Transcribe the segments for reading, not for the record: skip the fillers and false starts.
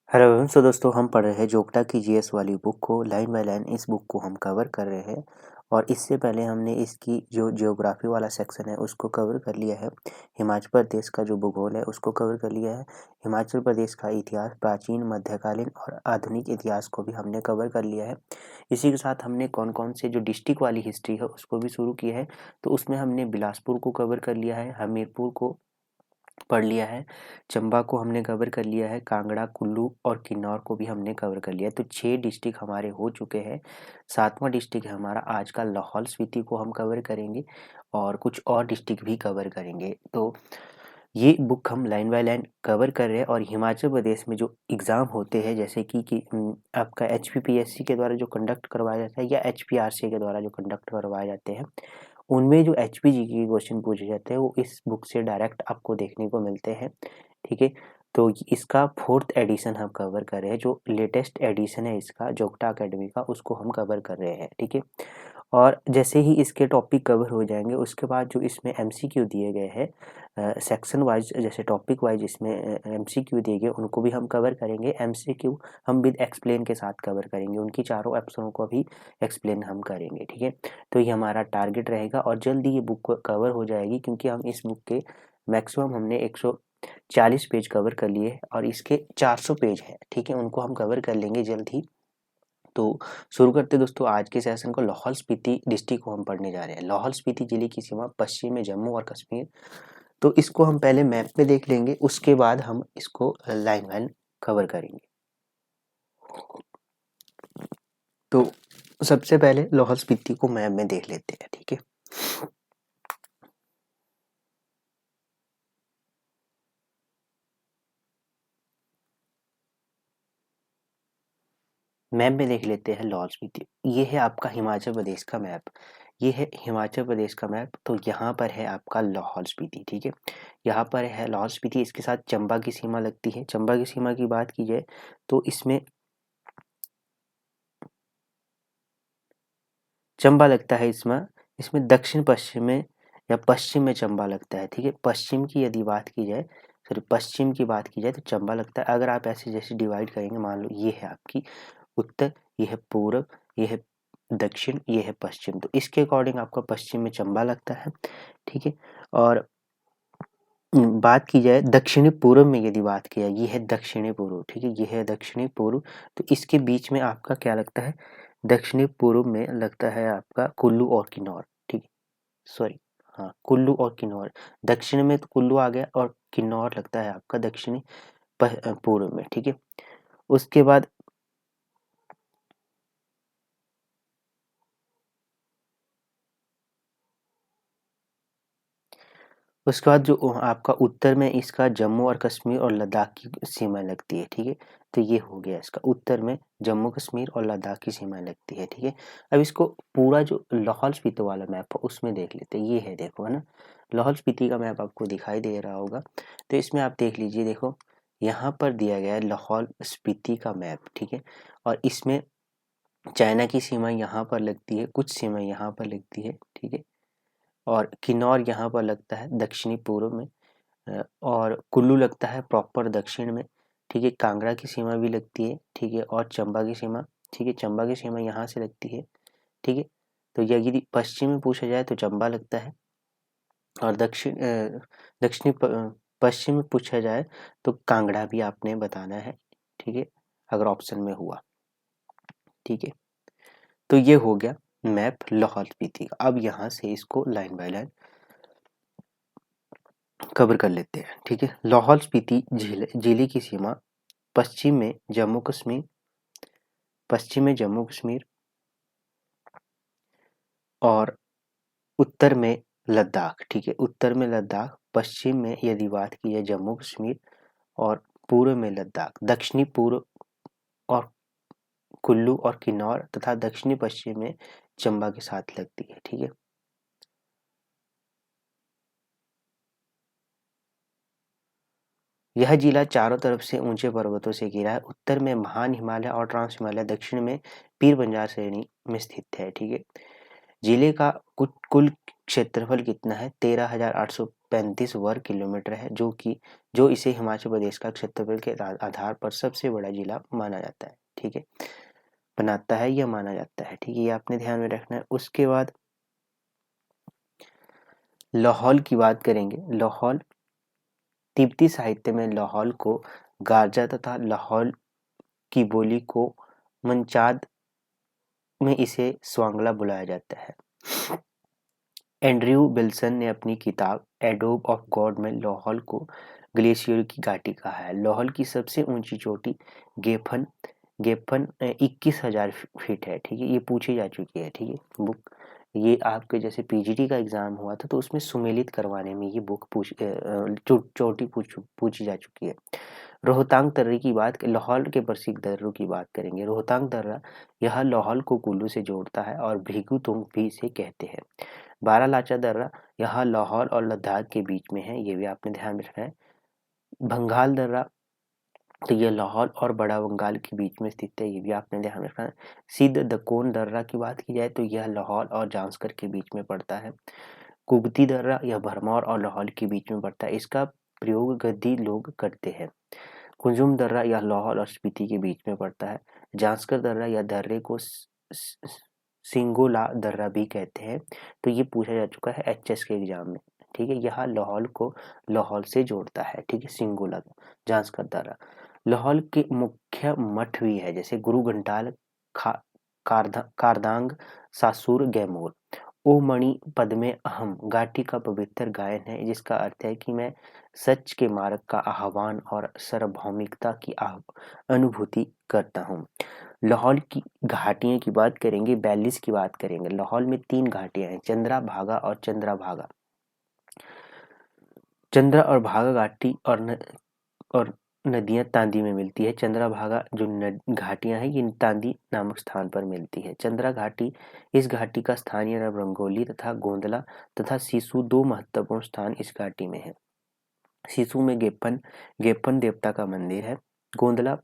Hello सो दोस्तों हम पढ़ रहे हैं जोग्टा की जीएस वाली बुक को लाइन बाय लाइन। इस बुक को हम कवर कर रहे हैं और इससे पहले हमने इसकी जो जियोग्राफी वाला सेक्शन है उसको कवर कर लिया है। हिमाचल प्रदेश का जो भूगोल है उसको कवर कर लिया है। हिमाचल प्रदेश का इतिहास, प्राचीन, मध्यकालीन और आधुनिक इतिहास को भी हमने कवर कर लिया है। इसी के साथ हमने कौन कौन से जो डिस्ट्रिक्ट वाली हिस्ट्री है उसको भी शुरू किया है। तो उसमें हमने बिलासपुर को कवर कर लिया है, हमीरपुर को पढ़ लिया है, चंबा को हमने कवर कर लिया है, कांगड़ा, कुल्लू और किन्नौर को भी हमने कवर कर लिया है। तो 6 डिस्ट्रिक्ट हमारे हो चुके हैं। 7वां डिस्ट्रिक्ट है हमारा आज का लाहौल स्पीति को हम कवर करेंगे और कुछ और डिस्ट्रिक्ट भी कवर करेंगे। तो ये बुक हम लाइन बाय लाइन कवर कर रहे हैं। और हिमाचल प्रदेश में जो एग्ज़ाम होते हैं जैसे कि आपका एचपीपीएससी के द्वारा जो कंडक्ट करवाया जाता है या एचपीआरसी के द्वारा जो कंडक्ट करवाए जाते हैं, उनमें जो एचपीजी के क्वेश्चन पूछे जाते हैं वो इस बुक से डायरेक्ट आपको देखने को मिलते हैं। ठीक है, तो इसका 4th एडिशन हम कवर कर रहे हैं। जो लेटेस्ट एडिशन है इसका जोग्टा अकेडमी का, उसको हम कवर कर रहे हैं। ठीक है, और जैसे ही इसके टॉपिक कवर हो जाएंगे उसके बाद जो इसमें एमसीक्यू दिए गए हैं सेक्शन वाइज, जैसे टॉपिक वाइज इसमें एमसीक्यू दिए गए उनको भी हम कवर करेंगे। एमसीक्यू हम विद एक्सप्लेन के साथ कवर करेंगे, उनकी चारों ऑप्शनों को भी एक्सप्लेन हम करेंगे। ठीक है, तो ये हमारा टारगेट रहेगा और जल्दी ये बुक कवर हो जाएगी क्योंकि हम इस बुक के मैक्सिमम हमने 140 पेज कवर कर लिए और इसके 400 पेज हैं। ठीक है, उनको हम कवर कर लेंगे जल्द ही। तो शुरू करते दोस्तों आज के सेशन को। लाहौल स्पीति डिस्ट्रिक्ट को हम पढ़ने जा रहे हैं। लाहौल स्पीति जिले की सीमा पश्चिम में जम्मू और कश्मीर। तो इसको हम पहले मैप में देख लेंगे, उसके बाद हम इसको लाइन लाइन कवर करेंगे। तो सबसे पहले लाहौल स्पीति को मैप में देख लेते हैं। ठीक है, मैप में देख लेते हैं लाहौल स्पीति। ये है आपका हिमाचल प्रदेश का मैप, ये है हिमाचल प्रदेश का मैप। तो यहाँ पर है आपका लाहौल स्पीति। ठीक है, यहाँ पर है लाहौल स्पीति, इसके साथ चंबा की सीमा लगती है। चंबा की सीमा की बात की जाए तो इसमें चंबा लगता है। इसमें इसमें दक्षिण पश्चिम में या पश्चिम में चंबा लगता है। ठीक है, पश्चिम की यदि बात की जाए, सॉरी पश्चिम की बात की जाए तो चंबा लगता है। अगर आप ऐसे जैसे डिवाइड करेंगे, मान लो ये है आपकी उत्तर, ये है पूर्व, ये है दक्षिण, ये है पश्चिम, तो इसके अकॉर्डिंग आपका पश्चिम में चंबा लगता है। ठीक है, और बात की जाए दक्षिणी पूर्व में, यदि बात की जाए, ये है दक्षिणी पूर्व। ठीक है, ये है दक्षिणी पूर्व, तो इसके बीच में आपका क्या लगता है, दक्षिणी पूर्व में लगता है आपका कुल्लू और किन्नौर। ठीक है, सॉरी, हाँ कुल्लू और किन्नौर। दक्षिण में तो कुल्लू आ गया और किन्नौर लगता है आपका दक्षिणी पूर्व में। ठीक है, उसके बाद उसके बाद जो आपका उत्तर में इसका जम्मू और कश्मीर और लद्दाख की सीमा लगती है। ठीक है, तो ये हो गया इसका उत्तर में जम्मू कश्मीर और लद्दाख की सीमा लगती है। ठीक है, अब इसको पूरा जो लाहौल स्पीति वाला मैप है उसमें देख लेते हैं। ये है, देखो है ना, लाहौल स्पीति का मैप आपको दिखाई दे रहा होगा। तो इसमें आप देख लीजिए, देखो यहाँ पर दिया गया है लाहौल स्पीति का मैप। ठीक है, और इसमें चाइना की सीमा यहाँ पर लगती है, कुछ सीमा यहाँ पर लगती है। ठीक है, और किन्नौर यहाँ पर लगता है दक्षिणी पूर्व में, और कुल्लू लगता है प्रॉपर दक्षिण में। ठीक है, कांगड़ा की सीमा भी लगती है। ठीक है, और चंबा की सीमा, ठीक है, चंबा की सीमा यहाँ से लगती है। ठीक है, तो यदि पश्चिम में पूछा जाए तो चंबा लगता है, और दक्षिणी पश्चिम में पूछा जाए तो कांगड़ा भी आपने बताना है। ठीक है, अगर ऑप्शन में हुआ। ठीक है, तो ये हो गया मैप लाहौल स्पीति का। अब यहाँ से इसको लाइन बाय लाइन कवर कर लेते हैं। ठीक है, लाहौल स्पीति जिले की सीमा पश्चिम में जम्मू कश्मीर, पश्चिम में जम्मू कश्मीर और उत्तर में लद्दाख। ठीक है, उत्तर में लद्दाख, पश्चिम में यदि बात की जाए जम्मू कश्मीर और पूर्व में लद्दाख, दक्षिणी पूर्व और कुल्लू और किन्नौर तथा दक्षिणी पश्चिम में चंबा के साथ लगती है। ठीक है, यह जिला चारों तरफ से ऊंचे पर्वतों से घिरा है। उत्तर में महान हिमालय और ट्रांस हिमालय, दक्षिण में पीर बंजार श्रेणी में स्थित है। ठीक है, जिले का कुल क्षेत्रफल कितना है, 13,835 वर्ग किलोमीटर है, जो कि जो इसे हिमाचल प्रदेश का क्षेत्रफल के आधार पर सबसे बड़ा जिला माना जाता है। ठीक है, बनाता है या माना जाता है। ठीक है, ये आपने ध्यान में रखना है। उसके बाद लाहौल की बात करेंगे। लाहौल तिब्बती साहित्य में लाहौल को गारजा तथा लाहौल की बोली को मंचाद में इसे स्वांगला बुलाया जाता है। एंड्रयू विल्सन ने अपनी किताब एडोब ऑफ गॉड में लाहौल को ग्लेशियर की घाटी कहा है। लाहौल की सबसे ऊंची चोटी गेफन गेफन 21,000 फीट है। ठीक है, ये पूछी जा चुकी है। ठीक है, बुक ये आपके जैसे पीजीटी का एग्जाम हुआ था तो उसमें सुमेलित करवाने में ये बुक चोटी पूछी जा चुकी है। रोहतांग दर्रे की बात, लाहौल के प्रसिद्ध दर्रों की बात करेंगे। रोहतांग दर्रा यह लाहौल को कुल्लू से जोड़ता है और भृगु तुंग भी इसे कहते हैं। बारालाचा दर्रा यह लाहौल और लद्दाख के बीच में है, ये भी आपने ध्यान में रखना है। भंगाल दर्रा तो ये लाहौल और बड़ा बंगाल के बीच में स्थित है, ये भी आपने ध्यान में रखना है। सिद्ध दकोन दर्रा की बात की जाए तो यह लाहौल और जांस्कर के बीच में पड़ता है। कुगती दर्रा यह भरमौर और लाहौल के बीच में पड़ता है, इसका प्रयोग गद्दी लोग करते हैं। कुंजुम दर्रा यह लाहौल और स्पीति के बीच में पड़ता है। जांस्कर दर्रा या दर्रे को सिंगोला दर्रा भी कहते हैं, तो ये पूछा जा चुका है एचएस के एग्जाम में। ठीक है, यह लाहौल को लाहौल से जोड़ता है। ठीक है, सिंगोला जांस्कर दर्रा। लाहौल के मुख्य मठ भी है, जैसे गुरु घंटाल, कारदांग, सासुर, गैमूर। ओ मणि पद में अहम घाटी का पवित्र गायन है, जिसका अर्थ है कि मैं सच के मार्ग का आह्वान और सार्वभौमिकता की अनुभूति करता हूँ। लाहौल की घाटियों की बात करेंगे, 42 की बात करेंगे। लाहौल में 3 घाटियां हैं, चंद्रा भागा और चंद्रा भागा। चंद्रा और भागा घाटी और नदियां तांदी में मिलती है। चंद्रा भागा जो घाटियां हैं ये तांदी नामक स्थान पर मिलती है। चंद्रा घाटी, इस घाटी का स्थानीय नाम रंगोली तथा गोंदला तथा सिसु 2 महत्वपूर्ण स्थान इस घाटी में है। सिसु में गेपन देवता का मंदिर है। गोंदला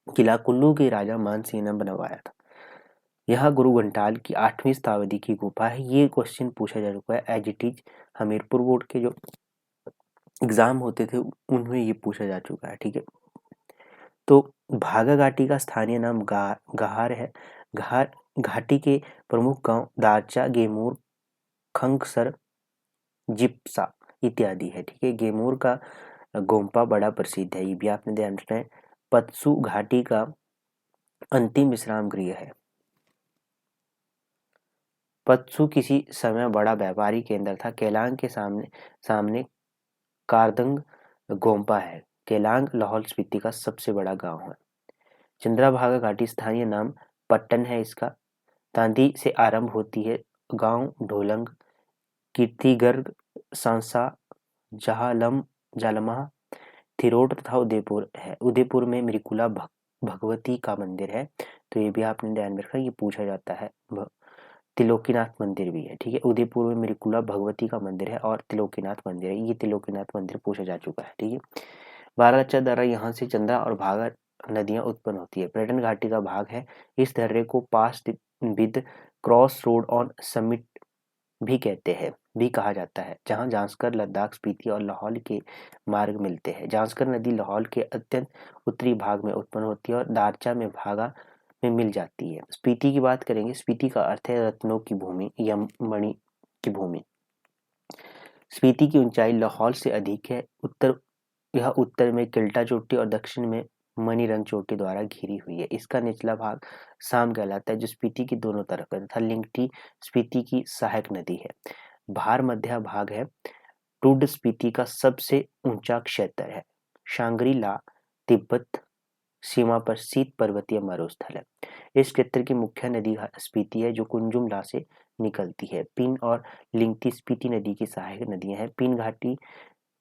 किला कुल्लू के राजा मानसिंह ने बनवाया था। यह गुरु घंटाल की 8वीं शताब्दी की गुफा है। ये क्वेश्चन पूछा जा चुका है as it is, Hamirpur board के जो एग्जाम होते थे उनमें ये पूछा जा चुका है। ठीक है, तो भागा घाटी का स्थानीय नाम गहार है। गहार घाटी के प्रमुख गांव दारचा, गेमूर, खंगसर, जिप्सा इत्यादि है। ठीक है, गेमूर का गोम्पा बड़ा प्रसिद्ध है, ये भी आपने ध्यान रखना है। पत्सू घाटी का अंतिम विश्राम गृह है। पत्सू किसी समय बड़ा व्यापारी केंद्र था। केलांग के सामने कारदंग गोम्पा है। केलांग लाहौल स्पीति का सबसे बड़ा गांव है। चंद्राभागा घाटी स्थानीय नाम पट्टन है इसका। तांदी से आरंभ होती है। गांव ढोलंग, कीर्तिगर्ग, सांसा, जालमा, थिरोट तथा उदयपुर है। उदयपुर में मृकुला भगवती का मंदिर है, तो ये भी आपने ध्यान में रखा, ये पूछा जाता है। त्रिलोकीनाथ मंदिर भी है। ठीक है, उदयपुर में मृकुला भगवती का मंदिर है और त्रिलोकीनाथ मंदिर है, ये त्रिलोकीनाथ मंदिर पूछा जा चुका है। ठीक है, बारालाचा दर्रा, यहाँ से चंद्रा और भागा नदियां उत्पन्न होती है। पर्यटन घाटी का भाग है। इस दर्रे को pass with cross road on summit भी कहा जाता है, जहां जांस्कर, लद्दाख, स्पीति और लाहौल के मार्ग मिलते हैं। जांस्कर नदी लाहौल के अत्यंत उत्तरी भाग में उत्पन्न होती है और दारचा में भागा में मिल जाती है। स्पीति की बात करेंगे। स्पीति का अर्थ है रत्नों की भूमि या मणि की भूमि। स्पीति की ऊंचाई लाहौल से अधिक है। यह उत्तर में किल्टा चोटी और दक्षिण में मणिरंग चोटी द्वारा घिरी हुई है। इसका निचला भाग साम कहलाता है, जो स्पीति की दोनों तरफ है तथा लिंगटी स्पीति की सहायक नदी है। भार मध्य भाग है। टूड स्पीति का सबसे ऊंचा क्षेत्र है। शांग्री ला तिब्बत सीमा पर शीत पर्वतीय मरुस्थल है। इस क्षेत्र की मुख्य नदी स्पीति है, जो कुंजुम ला से निकलती है। पिन और लिंगटी स्पीति नदी की सहायक नदियां हैं। पिन घाटी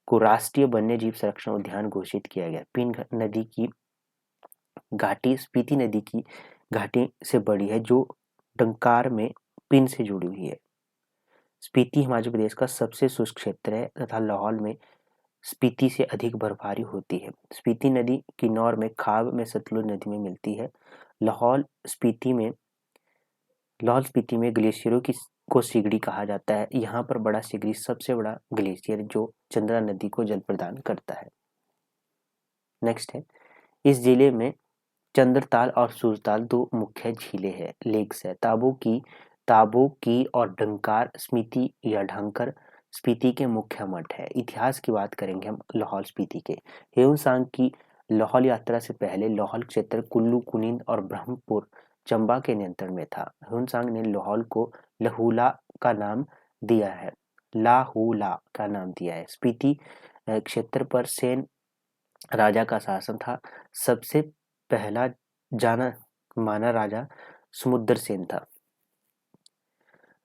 को राष्ट्रीय वन्यजीव संरक्षण उद्यान घोषित किया गया। पिन नदी की घाटी स्पीति नदी की घाटी से बड़ी है, जो डंकार में पिन से जुड़ी हुई है। स्पीति हिमाचल प्रदेश का सबसे शुष्क क्षेत्र है तथा लाहौल में स्पीति से अधिक बर्फबारी होती है। स्पीति नदी किन्नौर में खाब में सतलुज नदी में मिलती है। लाहौल स्पीति में ग्लेशियरों की को सिगड़ी कहा जाता है। यहाँ पर बड़ा सिगड़ी सबसे बड़ा ग्लेशियर जो चंद्रा नदी को जल प्रदान करता है। नेक्स्ट है, इस जिले में चंद्रताल और सूरताल दो मुख्य झीलें हैं, लेक्स है। ताबो की और डंकार स्पीति या ढंकर स्पीति के मुख्य मठ है। इतिहास की बात करेंगे हम लाहौल स्पीति के। ह्यून की लाहौल यात्रा से पहले लाहौल क्षेत्र कुल्लू, कुनिंद और ब्रह्मपुर चंबा के नियंत्रण में था। ह्यून ने लाहौल को लहूला का नाम दिया है, लाहूला का नाम दिया है। स्पीति क्षेत्र पर सेन राजा का शासन था। सबसे पहला जाना माना राजा समुद्र सेन था।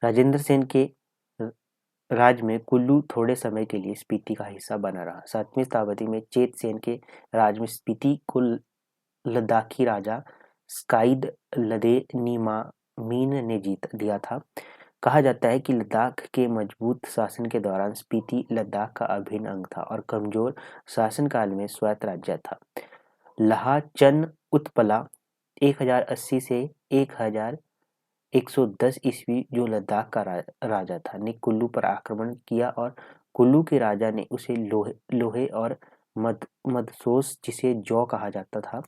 राजेंद्र सेन के राज में कुल्लू थोड़े समय के लिए स्पीति का हिस्सा बना रहा। 7वीं शताब्दी में चेत सेन के राज में स्पीति को लद्दाखी राजा स्काइद लदेनिमामीन ने जीत लिया था। कहा जाता है कि लद्दाख के मजबूत शासन के दौरान स्पीति लद्दाख का अभिन्न अंग था और कमजोर शासनकाल में स्वायत्त राज्य था। लाहचन उत्पला 1080 से 1110 ईस्वी जो लद्दाख का राजा था, ने कुल्लू पर आक्रमण किया और कुल्लू के राजा ने उसे लोहे और मदसोस, जिसे जौ कहा जाता था,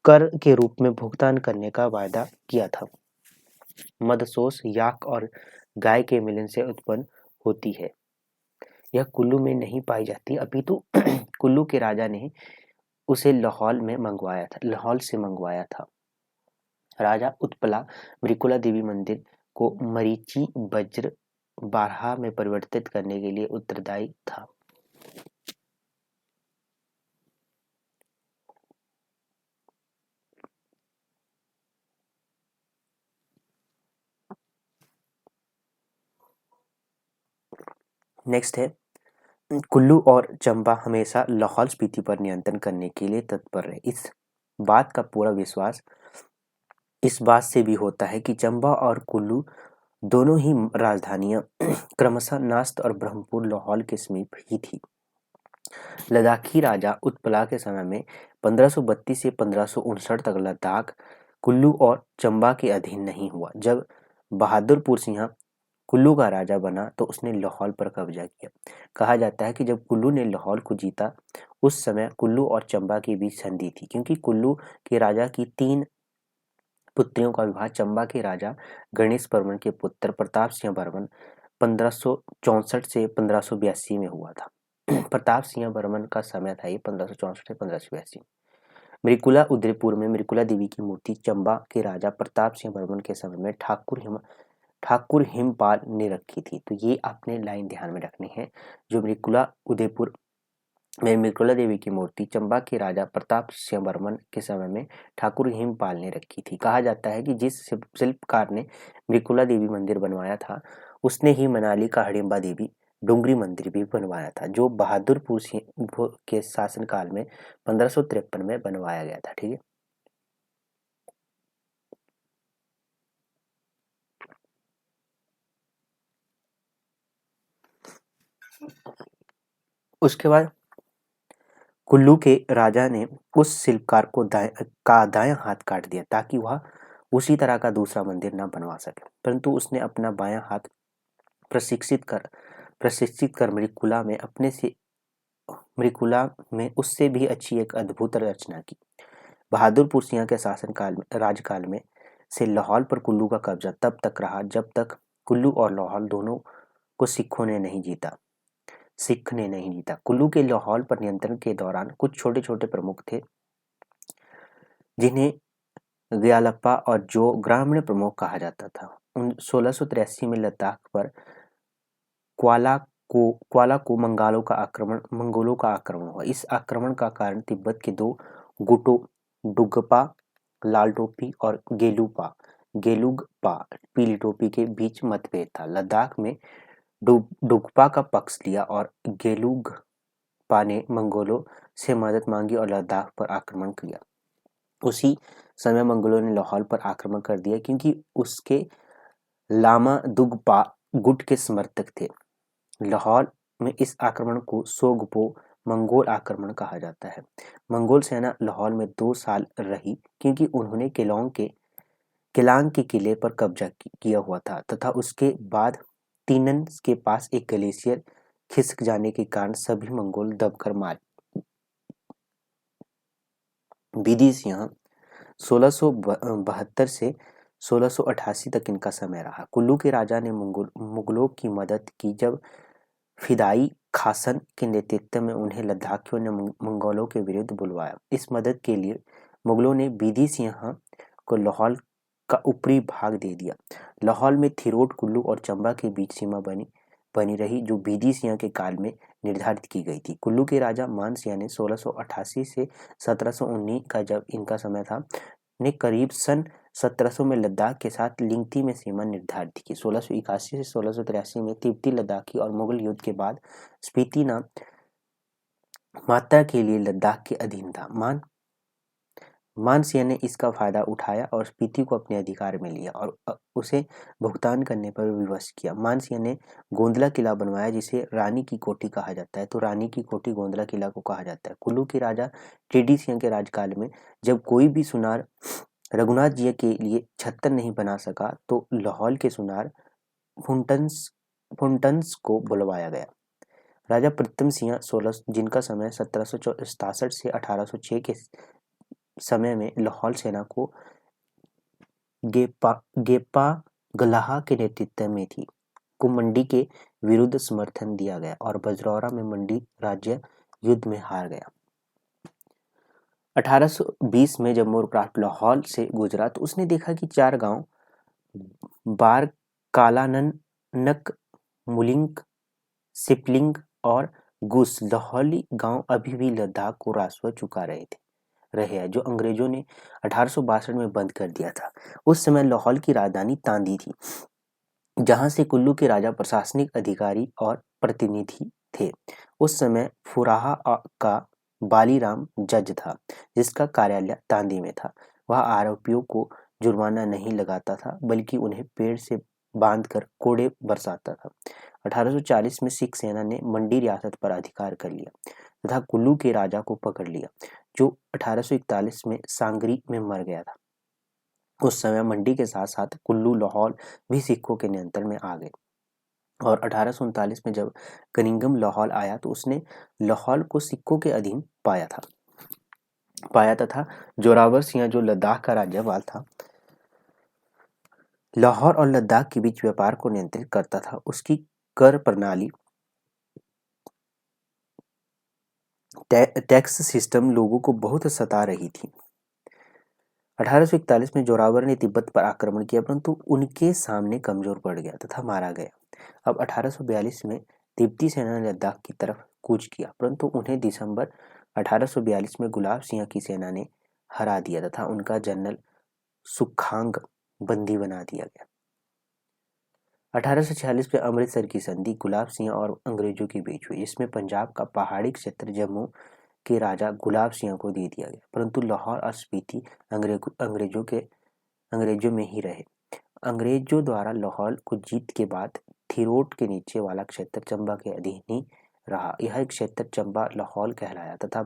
कर के रूप में भुगतान करने का वायदा किया था। मदसोस याक और गाय के मिलन से उत्पन्न होती है। यह कुल्लू में नहीं पाई जाती, अपितु कुल्लू के राजा ने उसे लाहौल से मंगवाया था। राजा उत्पला मृकुला देवी मंदिर को मरीचि वज्र बारहा में परिवर्तित करने के लिए उत्तरदायी था। नेक्स्ट है, कुल्लू और चंबा हमेशा लाहौल स्पीति पर नियंत्रण करने के लिए तत्पर रहे। इस बात का पूरा विश्वास इस बात से भी होता है कि चंबा और कुल्लू दोनों ही राजधानियां क्रमशः नास्त और ब्रह्मपुर लाहौल के समीप ही थी। लद्दाखी राजा उत्पला के समय में 1532 से 1559 तक लद्दाख कुल्लू और चंबा के अधीन नहीं हुआ। जब बहादुरपुर सिंह कुल्लू का राजा बना तो उसने लाहौल पर कब्जा किया। कहा जाता है कि जब कुल्लू ने लाहौल को जीता, उस समय कुल्लू और चंबा के बीच संधि थी, क्योंकि कुल्लू के राजा की 3 पुत्रियों का विवाह चंबा के राजा गणेश वर्मन के पुत्र प्रताप सिंह वर्मन 1564 से 1582 में हुआ था। प्रताप सिंह वर्मन का समय था ये 1564 से 1582। मृकुला उदयपुर में मृकुला देवी की मूर्ति चंबा के राजा प्रताप सिंह वर्मन के समय में ठाकुर हिमपाल ने रखी थी। तो ये आपने लाइन ध्यान में रखनी है। जो मृकुला उदयपुर में मृकुला देवी की मूर्ति चंबा के राजा प्रताप सिंह वर्मन के समय में ठाकुर हिमपाल ने रखी थी। कहा जाता है कि जिस शिल्पकार ने मृकुला देवी मंदिर बनवाया था, उसने ही मनाली का हडिम्बा देवी डुंगरी मंदिर भी बनवाया था, जो बहादुरपुर सिंह के शासनकाल में 1553 में बनवाया गया था। ठीक है। उसके बाद कुल्लू के राजा ने उस शिल्पकार को दायां हाथ काट दिया ताकि वह उसी तरह का दूसरा मंदिर न बनवा सके, परंतु उसने अपना बायां हाथ प्रशिक्षित कर मृकुला में उससे भी अच्छी एक अद्भुत रचना की। बहादुरपुर सिंह के राजकाल में से लाहौल पर कुल्लू का कब्जा तब तक रहा जब तक कुल्लू और लाहौल दोनों को सिख ने नहीं जीता। कुल्लू के लाहौल पर नियंत्रण के दौरान कुछ छोटे छोटे प्रमुख थे, जिन्हें ग्यालप्पा और जो ग्रामीण प्रमुख कहा जाता था। 1683 में लद्दाख पर क्वाला को मंगोलों का आक्रमण हुआ। इस आक्रमण का कारण तिब्बत के 2 गुटों डुगपा लाल टोपी और गेलुगपा पीली टोपी के बीच मतभेद था। लद्दाख में डुगपा का पक्ष लिया और गेलुगपा ने मंगोलों से मदद मांगी और लद्दाख पर आक्रमण किया। उसी समय मंगोलों ने लाहौल पर आक्रमण कर दिया, क्योंकि उसके लामा दुगपा गुट के समर्थक थे। लाहौल में इस आक्रमण को सोगपो मंगोल आक्रमण कहा जाता है। मंगोल सेना लाहौल में 2 साल रही, क्योंकि उन्होंने केलोंग के केलांग के किले पर कब्जा किया हुआ था तथा उसके बाद तीनन के पास एक ग्लेशियर खिसक जाने के कारण सभी मंगोल दबकर मारे। विधि सिंह 1672 से 1688 तक इनका समय रहा। कुल्लू के राजा ने मुगलों की मदद की जब फिदाई खासन के नेतृत्व में उन्हें लद्दाखियों ने मंगोलों के विरुद्ध बुलवाया। इस मदद के लिए मुगलों ने विधि सिंह को लाहौल का ऊपरी भाग दे दिया। लाहौल में थिरोट, कुल्लू और चंबा के बीच सीमा बनी रही जो विधि सिंह के काल में निर्धारित की गई थी। कुल्लू के राजा मान सिंह ने 1688 से 1719 का जब इनका समय था ने करीब सन 1700 में लद्दाख के साथ लिंगती में सीमा निर्धारित की। 1681 से 1683 में तिब्बती लद्दाखी और मुगल युद्ध के बाद स्पीति नाम मात्रा के लिए लद्दाख के अधीन था। मान सिंह ने इसका फायदा उठाया और स्पीति को अपने अधिकार में लिया और उसे भुगतान करने पर विवश किया। मान सिंह ने गोंदला किला बनवाया जिसे रानी की कोठी कहा जाता है। तो रानी की कोठी गोंदला किला को कहा जाता है। कुल्लू के राजा टेडी सिंह के राजकाल में जब कोई भी सुनार रघुनाथ जी के लिए छत्तर नहीं बना सका तो लाहौल के सुनार फुंटन्स को बुलवाया गया। राजा प्रीतम सिंह 16 जिनका समय 1767 से 1806 के समय में लाहौल सेना को गेपा गलाहा के नेतृत्व में थी को मंडी के विरुद्ध समर्थन दिया गया और बजरौरा में मंडी राज्य युद्ध में हार गया। 1820 में जब मोरक्राफ्ट लाहौल से गुजरा तो उसने देखा कि 4 गांव बार कालाननक, मुलिंग, सिपलिंग और गुस लाहौली गांव अभी भी लद्दाख को राजस्व चुका रहे हैं जो अंग्रेजों ने 1862 में बंद कर दिया था। उस समय लाहौल की राजधानी तांदी थी जहां से कुल्लू के राजा प्रशासनिक अधिकारी और प्रतिनिधि थे। उस समय फुराहा का बालीराम जज था जिसका कार्यालय तांदी में था। वह आरोपियों को जुर्माना नहीं लगाता था बल्कि उन्हें पेड़ से बांधकर कोड़े बरसाता था। 1840 में सिख सेना ने मंडी रियासत पर अधिकार कर लिया तथा कुल्लू के राजा को पकड़ लिया जो 1841 में सांगरी में मर गया था। उस समय मंडी के साथ साथ कुल्लू लाहौल भी सिखों के नियंत्रण में आ गए और 1839 में जब कनिंगम लाहौल आया तो उसने लाहौल को सिखों के अधीन पाया तथा जोरावर सिंह जो लद्दाख का राज्यपाल था लाहौर और लद्दाख के बीच व्यापार को नियंत्रित करता था। उसकी कर प्रणाली टैक्स सिस्टम लोगों को बहुत सता रही थी। 1841 में जोरावर ने तिब्बत पर आक्रमण किया परंतु उनके सामने कमजोर पड़ गया तथा मारा गया। अब 1842 में तिब्बती सेना ने लद्दाख की तरफ कूच किया परंतु उन्हें दिसंबर 1842 में गुलाब सिंह की सेना ने हरा दिया तथा उनका जनरल सुखांग बंदी बना दिया गया। 1846 में अमृतसर की संधि गुलाब सिंह और अंग्रेजों के बीच हुई जिसमें पंजाब का पहाड़ी क्षेत्र जम्मू के राजा गुलाब सिंह को दे दिया गया परंतु लाहौर और स्पीति अंग्रेजों में ही रहे। अंग्रेजों द्वारा लाहौल को जीत के बाद थिरोट के नीचे वाला क्षेत्र चंबा के अधीन ही रहा। यह क्षेत्र चंबा लाहौल कहलाया तथा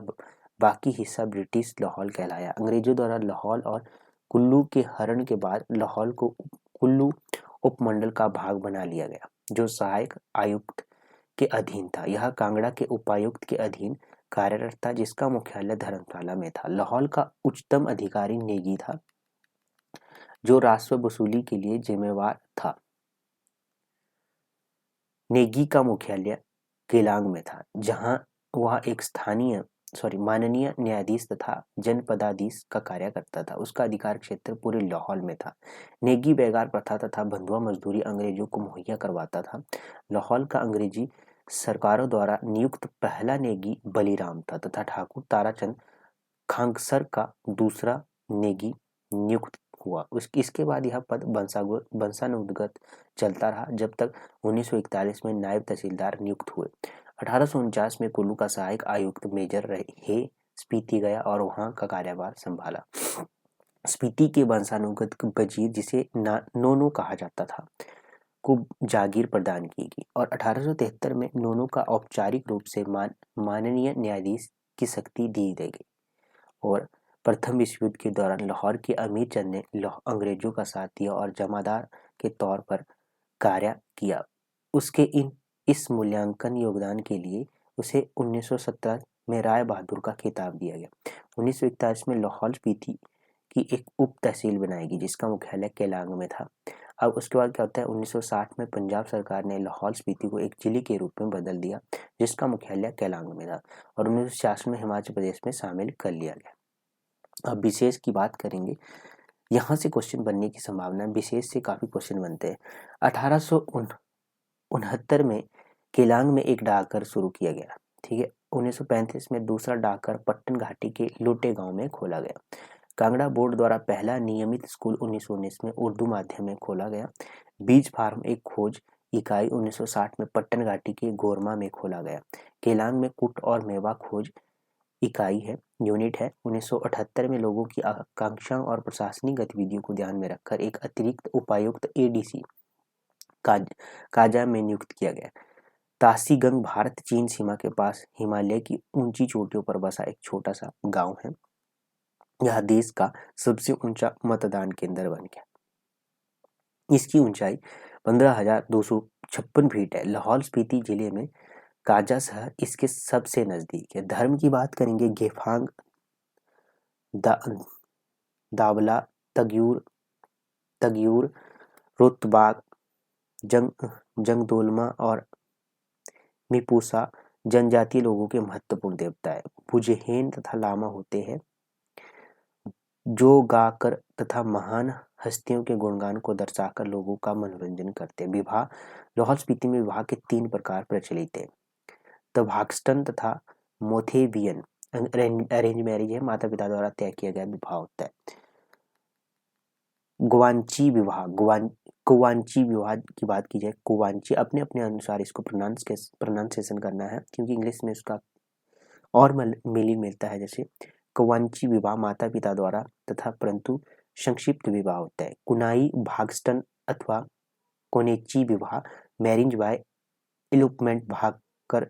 बाकी हिस्सा ब्रिटिश लाहौल कहलाया। अंग्रेजों द्वारा लाहौल और कुल्लू के हरण के बाद लाहौल को कुल्लू उपमंडल का भाग बना लिया गया जो सहायक आयुक्त के अधीन था। यह कांगड़ा के उपायुक्त के अधीन कार्यरत था जिसका मुख्यालय धर्मशाला में था। लाहौल का उच्चतम अधिकारी नेगी था जो राजस्व वसूली के लिए जिम्मेवार था। नेगी का मुख्यालय केलांग में था जहां वह एक माननीय न्यायाधीश तथा जनपदाधीश का कार्य करता था। उसका अधिकार क्षेत्र पूरे लाहौल में था। नेगी बेगार प्रथा तथा बंधुआ मजदूरी अंग्रेजों को मुहैया करवाता था। लाहौल का अंग्रेजी सरकारों द्वारा नियुक्त पहला नेगी बलीराम था तथा ठाकुर ताराचंद खांगसर का दूसरा नेगी नियुक्त हुआ। इसके बाद यह पद वंशानुगत चलता रहा जब तक 1941 में नायब तहसीलदार नियुक्त हुए। 1849 में कुल्लू का सहायक आयुक्त मेजर हे स्पीति गया और वहां का कार्यभार संभाला। स्पीति के वंशानुगत वजीर जिसे नोनो कहा जाता था को जागीर प्रदान की गई और 1873 में नोनो का औपचारिक रूप से माननीय न्यायाधीश की शक्ति दी गई और प्रथम विश्व युद्ध के दौरान लाहौर के अमीर चंद ने अंग्रेजों का साथ दिया और जमादार के तौर पर कार्य किया। उसके इस मूल्यांकन योगदान के लिए उसे 1917 में राय बहादुर का खिताब दिया गया। 1941 में लाहौल स्पीति की एक उप तहसील बनाई गई जिसका मुख्यालय केलांग में था। अब उसके बाद क्या होता है, 1960 में पंजाब सरकार ने लाहौल स्पीति को एक जिले के रूप में बदल दिया जिसका मुख्यालय केलांग में था और 1966 में हिमाचल प्रदेश में शामिल कर लिया गया। अब विशेष की बात करेंगे, यहाँ से क्वेश्चन बनने की संभावना है, विशेष से काफी क्वेश्चन बनते हैं। 1869 में केलांग में एक डाकघर शुरू किया गया, ठीक है। 1935 में दूसरा डाकघर पट्टन घाटी के लोटे गांव में खोला गया। कांगड़ा बोर्ड द्वारा पहला नियमित स्कूल 1919 में उर्दू माध्यम में खोला गया। बीज फार्म एक खोज इकाई 1960 में पट्टन घाटी के गोरमा में खोला गया। केलांग में कुट और मेवा खोज इकाई है, यूनिट है। 1978 में लोगों की आकांक्षाओं और प्रशासनिक गतिविधियों को ध्यान में रखकर एक अतिरिक्त उपायुक्त एडीसी काजा में नियुक्त किया गया। तासीगंग भारत चीन सीमा के पास हिमालय की ऊंची चोटियों पर बसा एक छोटा सा गांव है। यह देश का सबसे ऊंचा मतदान केंद्र बन गया। इसकी ऊंचाई 15,256 फीट है। लाहौल स्पीति जिले में काजा शहर इसके सबसे नजदीक है। धर्म की बात करेंगे, गेफांग, दावला, तग्यूर, रोतबाग, जंगदोलमा और मिपूसा जनजातीय लोगों के महत्वपूर्ण देवता है। बुजहेन तथा लामा होते हैं जो गाकर तथा महान हस्तियों के गुणगान को दर्शाकर लोगों का मनोरंजन करते हैं। विवाह, लाहौल स्पीति में विवाह के 3 प्रकार प्रचलित है। तभाक्सटन तथा मोथेवियन अरेंज मैरिज है, माता पिता द्वारा तय किया गया विवाह होता है। गुवांची विवाह, कुवांची विवाह की बात की जाए, कुवांची अपने अपने अनुसार इसको प्रोनाउंसिएशन करना है क्योंकि इंग्लिश में उसका और मीनिंग मिलता है। जैसे कुवांची विवाह माता पिता द्वारा तथा परंतु संक्षिप्त विवाह होता है। कुनाई भागस्टन अथवा कोनेची विवाह मैरिज बाय इलुपमेंट, भाग कर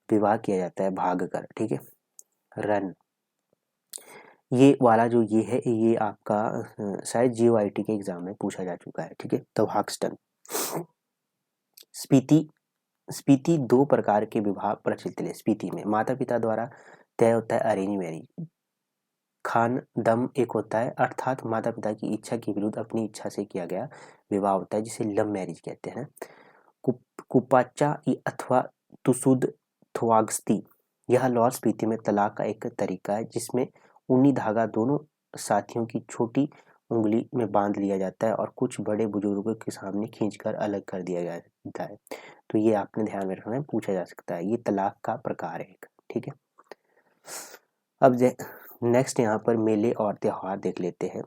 विवाह किया जाता है, भाग कर, ठीक है। रन, ये वाला जो ये है ये आपका शायद जीओआईटी के एग्जाम में पूछा जा चुका है, ठीक है। तभाक्सटन। स्पीति 2 प्रकार के विवाह प्रचलित है। स्पीति में माता पिता द्वारा तय होता है अरेंज मैरिज। खानदम एक होता है, अर्थात माता पिता की इच्छा के विरुद्ध अपनी इच्छा से किया गया विवाह होता है जिसे लव मैरिज कहते हैं। कुपाचा अथवा तुसुद थवागस्ती, यह लाहौल स्पीति में तलाक का एक तरीका है जिसमें ऊनी धागा दोनों साथियों की छोटी उंगली में बांध लिया जाता है और कुछ बड़े बुजुर्गों के सामने खींचकर अलग कर दिया जाता है। तो ये आपने ध्यान में रखना है, पूछा जा सकता है। ये तलाक का प्रकार है एक, ठीक है। अब नेक्स्ट यहाँ पर मेले और त्योहार देख लेते हैं।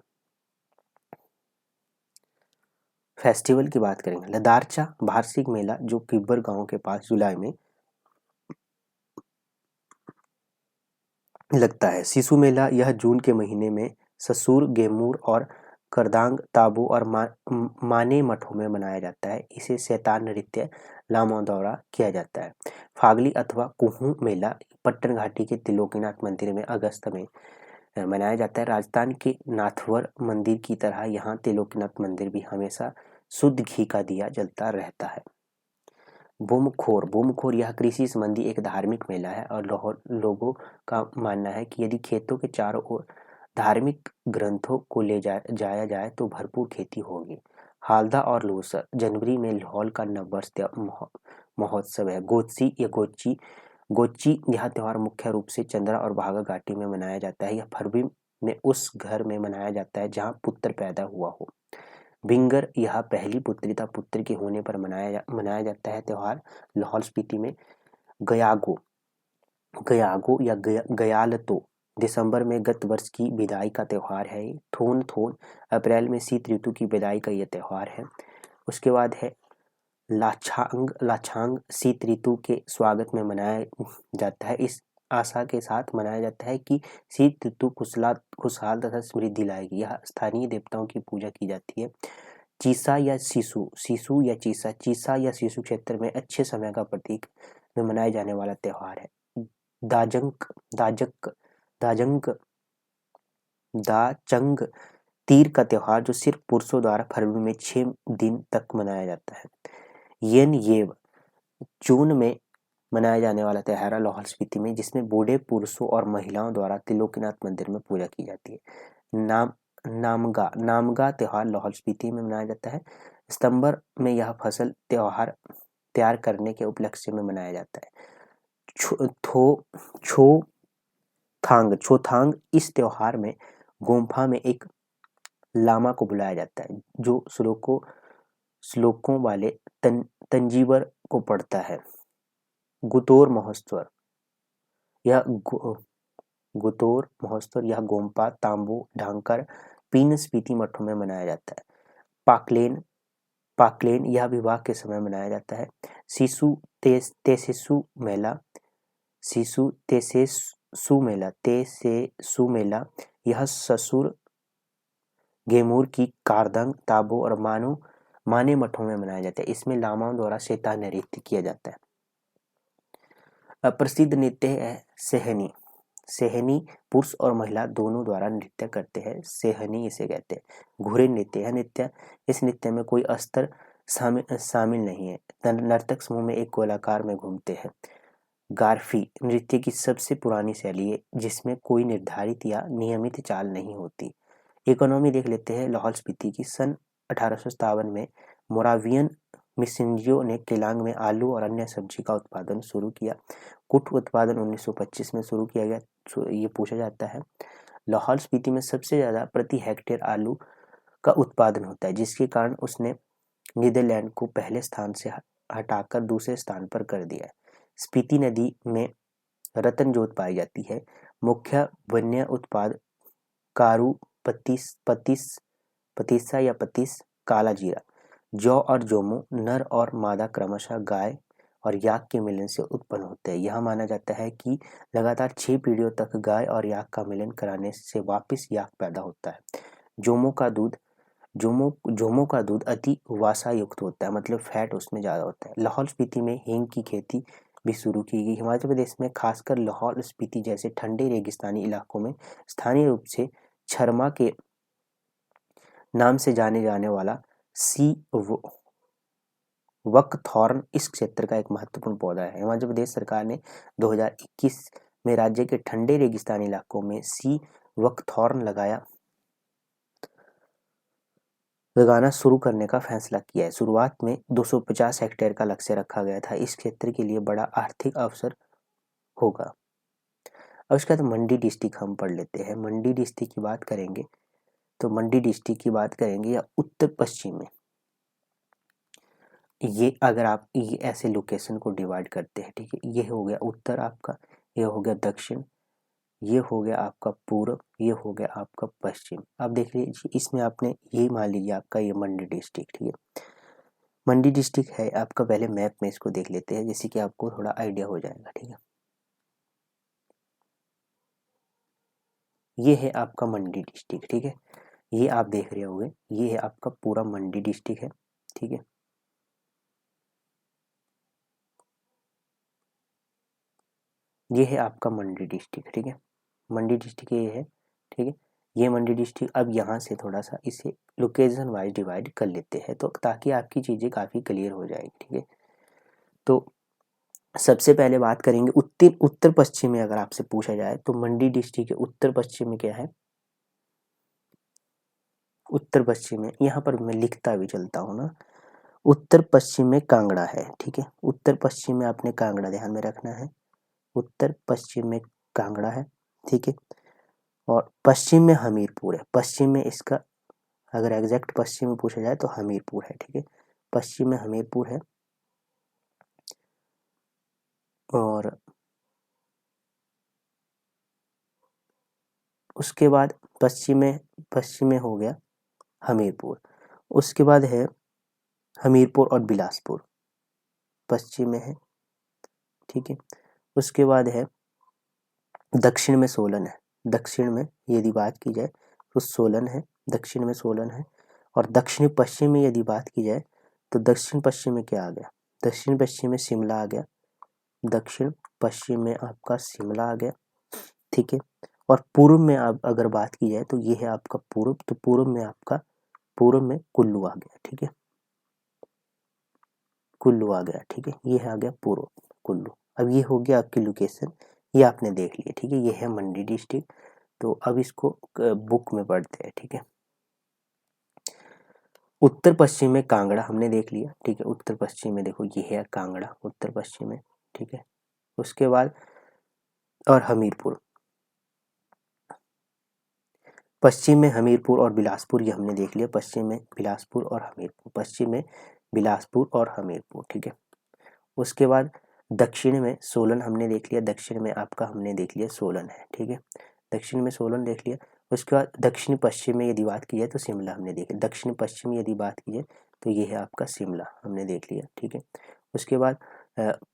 फेस्टिवल की बात करेंगे। लदारचा वार्षिक मेला जो किब्बर गांव के पास जुलाई में लगता है। शिशु मेला यह जून के महीने में ससुर, गेमूर और करदांग, ताबू और माने मठों में मनाया जाता है। इसे शैतान नृत्य लामों द्वारा किया जाता है। फागली अथवा कुहू मेला पट्टन घाटी के त्रिलोकीनाथ मंदिर में अगस्त में मनाया जाता है। राजस्थान के नाथवर मंदिर की तरह यहाँ त्रिलोकीनाथ मंदिर भी हमेशा शुद्ध घी का दिया जलता रहता है। बोमखोर यह कृषि संबंधी एक धार्मिक मेला है और लोगों का मानना है कि यदि खेतों के चारों ओर धार्मिक ग्रंथों को ले जाया जाए तो भरपूर खेती होगी। हालदा और लोसर जनवरी में लाहौल का नववर्ष महोत्सव है। गोची यह त्योहार मुख्य रूप से चंद्रा और भागा घाटी में मनाया जाता है। यह फरवरी में उस घर में मनाया जाता है जहाँ पुत्र पैदा हुआ हो। बिंगर यह पहली पुत्री पुत्र के होने पर मनाया जाता है त्योहार। लाहौल स्पीति में गयागो या गयालतो दिसंबर में गत वर्ष की विदाई का त्योहार है। थोन अप्रैल में शीत ऋतु की विदाई का यह त्योहार है। उसके बाद है लाछांग शीत ऋतु के स्वागत में मनाया जाता है। इस आशा के साथ मनाया जाता है कि शीत ऋतु खुशहाल तथा समृद्धि लाएगी। यह स्थानीय देवताओं की पूजा की जाती है। चीसा या सीसू या चीसा क्षेत्र में अच्छे समय का प्रतीक में मनाए जाने वाला त्योहार है। दाजंक दा चंग तीर का त्योहार जो सिर्फ पुरुषों द्वारा फरवरी में 6 दिन तक मनाया जाता है। येन येव जून में मनाया जाने वाला त्योहार है लाहौल स्पीति में, जिसमें बूढ़े पुरुषों और महिलाओं द्वारा त्रिलोकीनाथ मंदिर में पूजा की जाती है। नामगा नामगा त्योहार लाहौल स्पीति में मनाया जाता है। सितंबर में यह फसल त्योहार तैयार करने के उपलक्ष्य में मनाया जाता है। छोथांग इस त्योहार में गोम्फा में एक लामा को बुलाया जाता है जो श्लोकों वाले तंजीवर को पढ़ता है। गुतोर महोत्सव यह गोम्पा, तांबू, ढांकर, पीन स्पीति मठों में मनाया जाता है। पाकलेन यह विवाह के समय मनाया जाता है। शिशु तेसेसु मेला यह ससुर गेमूर की कारदंग, ताबो और माने मठों में मनाया जाता है। इसमें लामाओं द्वारा शैतान नृत्य किया जाता है। प्रसिद्ध नृत्य है सेहनी। पुरुष और महिला दोनों द्वारा नृत्य करते हैं, सेहनी इसे कहते हैं। घूरे नृत्य इस नृत्य में कोई अस्त्र शामिल नहीं है। नर्तक समूह में एक गोलाकार में घूमते हैं। गारफी नृत्य की सबसे पुरानी शैली है जिसमें कोई निर्धारित या नियमित चाल नहीं होती। इकोनॉमी देख लेते हैं लाहौल स्पीति की। सन 1857 में मोरावियन मिशनरियों ने केलांग में आलू और अन्य सब्जी का उत्पादन शुरू किया। कुट उत्पादन 1925 में शुरू किया गया। ये पूछा जाता है। लाहौल स्पीति में सबसे ज्यादा प्रति हेक्टेयर आलू का उत्पादन होता है, जिसके कारण उसने नीदरलैंड को पहले स्थान से हटाकर दूसरे स्थान पर कर दिया है। स्पीति नदी में रतन जोत पाई जाती है। मुख्य वन्य उत्पाद कारू, पतीसा या पतीस, काला जीरा, जौ और जोमो नर और मादा क्रमशः गाय और याक के मिलन से उत्पन्न होते हैं। यह माना जाता है कि लगातार 6 पीढ़ियों तक गाय और याक का मिलन कराने से वापस याक पैदा होता है। जोमो का दूध अति वसा युक्त होता है, मतलब फैट उसमें ज्यादा होता है। लाहौल स्पीति में हींग की खेती भी शुरू की गई। हिमाचल प्रदेश में खासकर लाहौल स्पीति जैसे ठंडे रेगिस्तानी इलाकों में स्थानीय रूप से छरमा के नाम से जाने जाने वाला सी वकथॉर्न इस क्षेत्र का एक महत्वपूर्ण पौधा है। हिमाचल प्रदेश सरकार ने 2021 में राज्य के ठंडे रेगिस्तानी इलाकों में सी वकथॉर्न लगाना शुरू करने का फैसला किया है। शुरुआत में 250 हेक्टेयर का लक्ष्य रखा गया था। इस क्षेत्र के लिए बड़ा आर्थिक अवसर होगा। अब उसके बाद मंडी डिस्ट्रिक्ट हम पढ़ लेते हैं। मंडी डिस्ट्रिक्ट की बात करेंगे तो मंडी डिस्ट्रिक्ट की बात करेंगे या उत्तर पश्चिम में, ये अगर आप ये ऐसे लोकेशन को डिवाइड करते हैं, ठीक है, ये हो गया उत्तर आपका, ये हो गया दक्षिण, ये हो गया आपका पूर्व, ये हो गया आपका पश्चिम। अब देख लीजिए इसमें आपने ये मान लीजिए आपका ये मंडी डिस्ट्रिक्ट, ठीक है। मंडी डिस्ट्रिक्ट है आपका, पहले मैप में इसको देख लेते हैं जिससे कि आपको थोड़ा आइडिया हो जाएगा, ठीक है। ये है आपका मंडी डिस्ट्रिक्ट, ठीक है, ये आप देख रहे होंगे, ये है आपका पूरा मंडी डिस्ट्रिक्ट है, ठीक है। ये है आपका मंडी डिस्ट्रिक्ट, ठीक है, मंडी डिस्ट्रिक्ट ये है, ठीक है। ये मंडी डिस्ट्रिक्ट, अब यहाँ से थोड़ा सा इसे लोकेशन वाइज डिवाइड कर लेते हैं तो ताकि आपकी चीज़ें काफ़ी क्लियर हो जाएगी, ठीक है। तो सबसे पहले बात करेंगे उत्तर पश्चिम में। अगर आपसे पूछा जाए तो मंडी डिस्ट्रिक्ट के उत्तर पश्चिम में क्या है, उत्तर पश्चिम में, यहाँ पर मैं लिखता भी चलता हूँ ना, उत्तर पश्चिम में कांगड़ा है, ठीक है। उत्तर पश्चिम में आपने कांगड़ा ध्यान में रखना है, उत्तर पश्चिम में कांगड़ा है, ठीक है। और पश्चिम में हमीरपुर है। पश्चिम में इसका अगर एग्जैक्ट पश्चिम में पूछा जाए तो हमीरपुर है, ठीक है, पश्चिम में हमीरपुर है। और उसके बाद पश्चिम में हो गया हमीरपुर। उसके बाद है हमीरपुर और बिलासपुर पश्चिम में है, ठीक है। उसके बाद है दक्षिण में सोलन है। दक्षिण में यदि बात की जाए तो सोलन है, दक्षिण में सोलन है। और दक्षिण पश्चिम में यदि बात की जाए तो दक्षिण पश्चिम में क्या आ गया, दक्षिण पश्चिम में शिमला आ गया, दक्षिण पश्चिम में आपका शिमला आ गया, ठीक है। और पूर्व में आप अगर बात की जाए तो ये है आपका पूर्व, तो पूर्व में कुल्लू आ गया, ठीक है, कुल्लू आ गया, ठीक है, ये आ गया पूर्व कुल्लू। अब ये हो गया आपकी लोकेशन, ये आपने देख लिया, ठीक है, ये है मंडी डिस्ट्रिक्ट। तो अब इसको बुक में पढ़ते हैं, ठीक है। उत्तर पश्चिम में कांगड़ा हमने देख लिया, ठीक है, उत्तर पश्चिम में देखो ये है कांगड़ा उत्तर पश्चिम में, ठीक है। उसके बाद और हमीरपुर, पश्चिम में हमीरपुर और बिलासपुर, ये हमने देख लिया, पश्चिम में बिलासपुर और हमीरपुर, पश्चिम में बिलासपुर और हमीरपुर, ठीक है। उसके बाद दक्षिण में सोलन हमने देख लिया, दक्षिण में आपका हमने देख लिया सोलन है, ठीक है, दक्षिण में सोलन देख लिया। उसके बाद दक्षिण पश्चिम में यदि बात की जाए तो शिमला हमने देखा, दक्षिण पश्चिम यदि बात की जाए तो ये है आपका शिमला हमने देख लिया, ठीक है। उसके बाद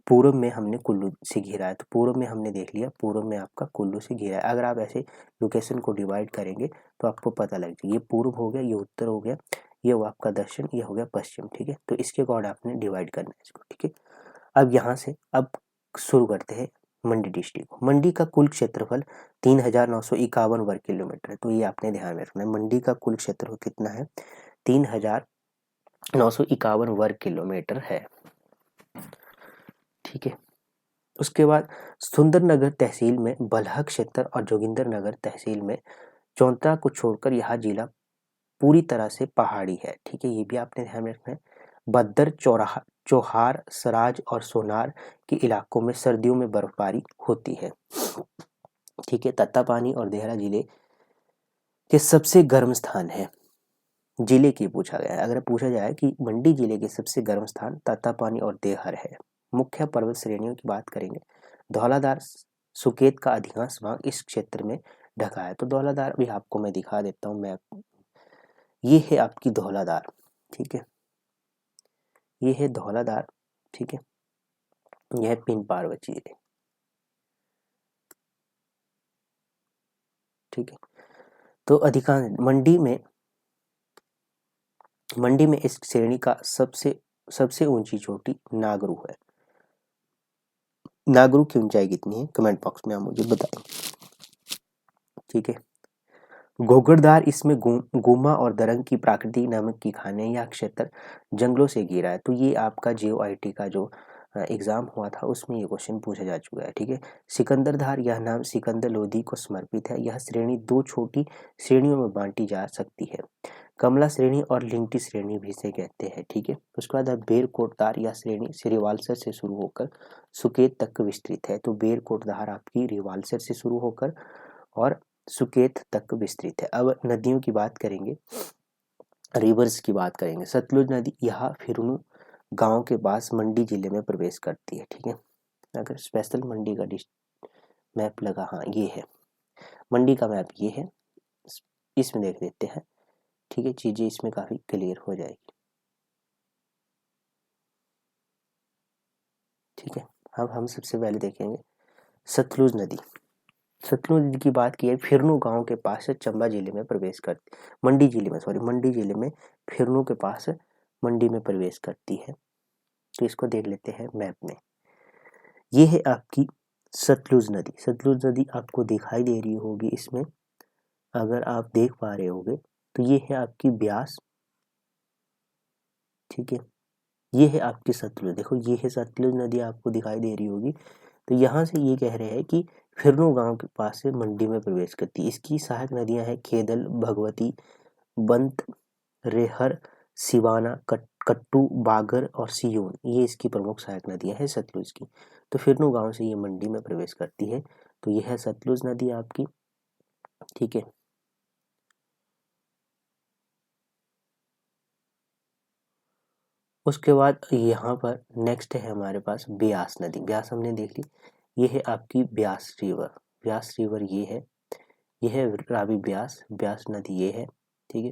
पूर्व में हमने कुल्लू से घिरा है, तो पूर्व में हमने देख लिया, पूर्व में आपका कुल्लू से घिरा है। अगर आप ऐसे लोकेशन को डिवाइड करेंगे तो आपको पता लग जाएगा, ये पूर्व हो गया, ये उत्तर हो गया, ये वो आपका दक्षिण, ये हो गया पश्चिम, ठीक है। तो इसके अकॉर्डिंग आपने डिवाइड करना है इसको, ठीक है। अब यहाँ से अब शुरू करते हैं मंडी डिस्ट्रिक्ट। मंडी का कुल क्षेत्रफल 3,951 वर्ग किलोमीटर है, तो ये आपने ध्यान में रखना है, मंडी का कुल क्षेत्रफल कितना है, 3,951 वर्ग किलोमीटर है, ठीक है। उसके बाद सुंदरनगर तहसील में बलहा क्षेत्र और जोगिंदरनगर तहसील में चौंतरा को छोड़कर यह जिला पूरी तरह से पहाड़ी है, ठीक है, ये भी आपने ध्यान में रखना है। बद्दर, चौहार, सराज और सोनार के इलाकों में सर्दियों में बर्फबारी होती है, ठीक है। तत्तापानी और देहरा जिले के सबसे गर्म स्थान है, जिले की पूछा गया है। अगर पूछा जाए कि मंडी जिले के सबसे गर्म स्थान तत्तापानी और देहर है। मुख्य पर्वत श्रेणियों की बात करेंगे, धौलाधार सुकेत का अधिकांश भाग इस क्षेत्र में ढका है, तो धौलाधार भी आपको मैं दिखा देता हूँ मैप। ये है आपकी धौलाधार, ठीक है, ये है धौलाधार, ठीक है, यह है पिन पार्वती जिले, ठीक है। तो अधिकांश मंडी में इस श्रेणी का सबसे ऊंची चोटी नागरू है। नागरू की ऊंचाई कितनी है कमेंट बॉक्स में आप मुझे बताएं, ठीक है। घोगरधार इसमें गुमा और दरंग की प्राकृतिक नमक की खाने, यह क्षेत्र जंगलों से घिरा है, तो ये आपका JOIT का जो एग्जाम हुआ था उसमें ये क्वेश्चन पूछा जा चुका है, ठीक है। सिकंदरधार, यह नाम सिकंदर लोधी को समर्पित है, यह श्रेणी दो छोटी श्रेणियों में बांटी जा सकती है, कमला श्रेणी और लिंगटी श्रेणी भी इसे कहते हैं, ठीक है। उसके बाद बेरकोटधार, यह श्रेणी रिवाल्सर से शुरू होकर सुकेत तक विस्तृत है, तो बेरकोटधार आपकी रिवाल्सर से शुरू होकर और सुकेत तक विस्तृत है। अब नदियों की बात करेंगे, रिवर्स की बात करेंगे। सतलुज नदी यह फिरनू गांव के पास मंडी जिले में प्रवेश करती है, ठीक है। अगर स्पेशल मंडी का मैप लगा, हाँ ये है मंडी का मैप, ये है, इसमें देख लेते हैं, ठीक है, चीजें इसमें काफी क्लियर हो जाएगी, ठीक है। अब हम सबसे पहले देखेंगे सतलुज नदी। सतलुज नदी की बात की है, फिरनू गांव के पास से चंबा जिले में प्रवेश करती, मंडी जिले में फिरनू के पास मंडी में प्रवेश करती है, तो इसको देख लेते हैं मैप में। ये है आपकी सतलुज नदी, सतलुज नदी आपको दिखाई दे रही होगी इसमें, अगर आप देख पा रहे होगे तो ये है आपकी ब्यास, ठीक है, ये है आपकी सतलुज, देखो ये है सतलुज नदी आपको दिखाई दे रही होगी। तो यहाँ से ये कह रहे हैं कि फिरनू गांव के पास से मंडी में प्रवेश करती है। इसकी सहायक नदियां हैं खेदल, भगवती, बंत, रेहर, सिवाना, कट्टू, बागर और सियोन, ये इसकी प्रमुख सहायक नदियां हैं सतलुज की। तो फिरनू गांव से ये मंडी में प्रवेश करती है, तो यह है सतलुज नदी आपकी, ठीक है। उसके बाद यहाँ पर नेक्स्ट है हमारे पास ब्यास नदी, ब्यास हमने देख ली, ये है आपकी ब्यास रिवर, ब्यास रिवर ये है रावी ब्यास, ब्यास नदी ये है, ठीक है।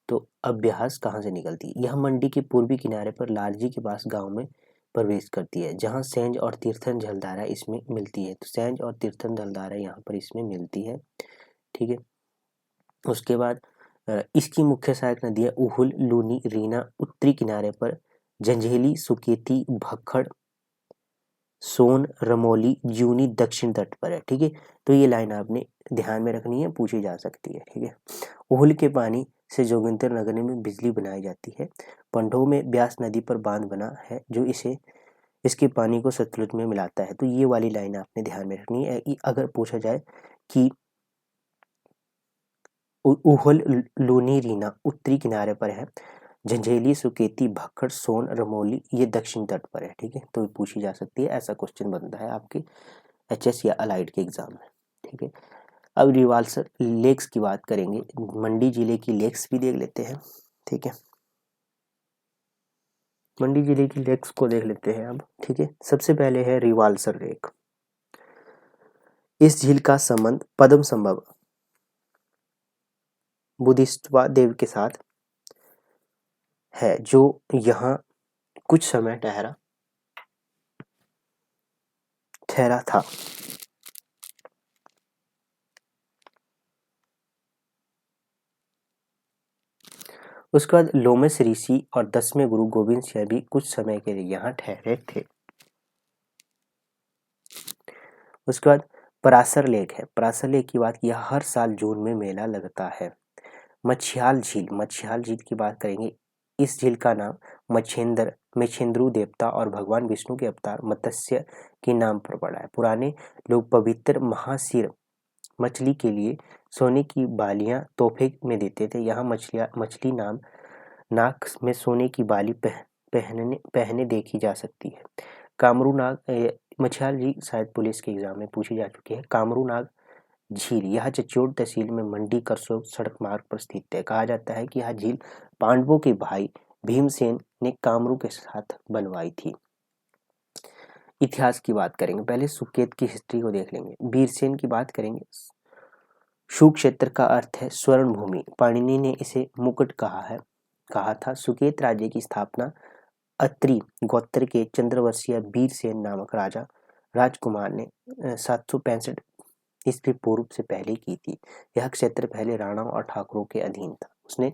तो अब ब्यास कहाँ से निकलती है, यह मंडी के पूर्वी किनारे पर लालजी के पास गांव में प्रवेश करती है, जहां सेंज और तीर्थन जलधारा इसमें मिलती है, तो सेंज और तीर्थन जलधारा यहाँ पर इसमें मिलती है, ठीक है। उसके बाद इसकी मुख्य सहायक नदियां उहुल, लूनी, रीना, उत्तरी किनारे पर जंझेली, सुकेती, भखड़, सोन रमोली जूनी दक्षिण तट पर है। ठीक है, तो ये लाइन आपने ध्यान में रखनी है, पूछी जा सकती है। ठीक है, उहुल के पानी से जोगिंदर नगर में बिजली बनाई जाती है। पंडोह में ब्यास नदी पर बांध बना है जो इसके पानी को सतलुज में मिलाता है। तो ये वाली लाइन आपने ध्यान में रखनी है। अगर पूछा जाए कि उहुल लूनी रीना उत्तरी किनारे पर है, झंझेली सुकेती भक्खड़ सोन रमोली ये दक्षिण तट पर है। ठीक है, तो पूछी जा सकती है, ऐसा क्वेश्चन बनता है आपके एचएस या अलाइड के एग्जाम में। ठीक है, अब रिवाल्सर लेक्स की बात करेंगे, मंडी जिले की लेक्स भी देख लेते हैं। ठीक है, मंडी जिले की लेक्स को देख लेते हैं अब। ठीक है, सबसे पहले है रिवाल्सर लेक। इस झील का संबंध पद्म संभव बुद्धिस्टवा देव के साथ है जो यहाँ कुछ समय ठहरा था। उसके बाद लोमस ऋषि और 10वें गुरु गोविंद सिंह भी कुछ समय के लिए यहाँ ठहरे थे। उसके बाद परासर लेक है। परासर लेक की बात की, हर साल जून में मेला लगता है। मछियाल झील की बात करेंगे। इस झील का नाम मच्छेंद्रु देवता और भगवान विष्णु के अवतार मत्स्य के नाम पर पड़ा है। पुराने लोग पवित्र महाशिर मछली के लिए सोने की बालियां तोहफे में देते थे। यहाँ मछली नाक में सोने की बाली पहने देखी जा सकती है। कामरू नाग मछियाल झील शायद पुलिस के एग्जाम में पूछी जा चुकी है। कामरू नाग झील यह चचोट तहसील में मंडी करसोग सड़क मार्ग पर स्थित है। कहा जाता है कि यह झील पांडवों के भाई भीमसेन ने कामरू के साथ बनवाई थी। इतिहास की बात करेंगे, पहले सुकेत की हिस्ट्री को देख लेंगे। वीरसेन की बात करेंगे। सुक्षेत्र का अर्थ है स्वर्ण भूमि। पाणिनि ने इसे मुकुट कहा था। सुकेत राज्य की स्थापना अत्रि गोत्र के चंद्रवंशीय वीरसेन नामक राजकुमार ने 765 ईस्वी पूर्व से पहले की थी। यह क्षेत्र पहले राणाओं और ठाकुरों के अधीन था। उसने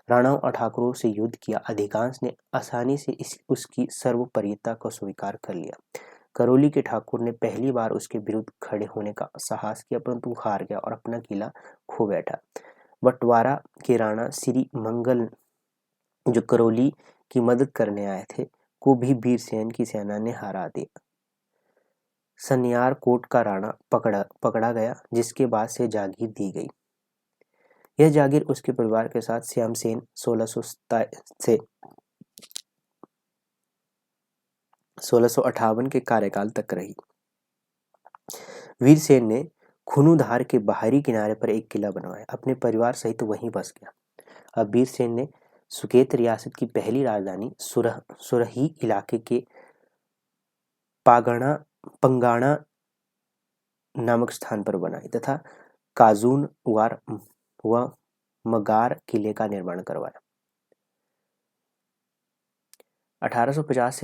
राणाओं और ठाकुरों से युद्ध किया। अधिकांश ने आसानी से उसकी सर्वोपरियता को स्वीकार कर लिया। करौली के ठाकुर ने पहली बार उसके विरुद्ध खड़े होने का साहस किया, परंतु हार गया और अपना किला खो बैठा। बंटवारा के राणा श्री मंगल जो करौली की मदद करने आए थे को भी वीरसेन की सेना ने हरा दिया। सनियार कोट का राणा पकड़ा गया, जिसके बाद से जागीर दी गई। यह जागीर उसके परिवार के साथ श्यामसेन 1658 के कार्यकाल तक रही। वीरसेन ने खूनुधार के बाहरी किनारे पर एक किला बनवाया, अपने परिवार सहित वहीं बस गया। अब वीरसेन ने सुकेत रियासत की पहली राजधानी सुरही इलाके के पंगाणा नामक स्थान पर बनाई तथा काजून व मगार किले का निर्माण करवाया। 850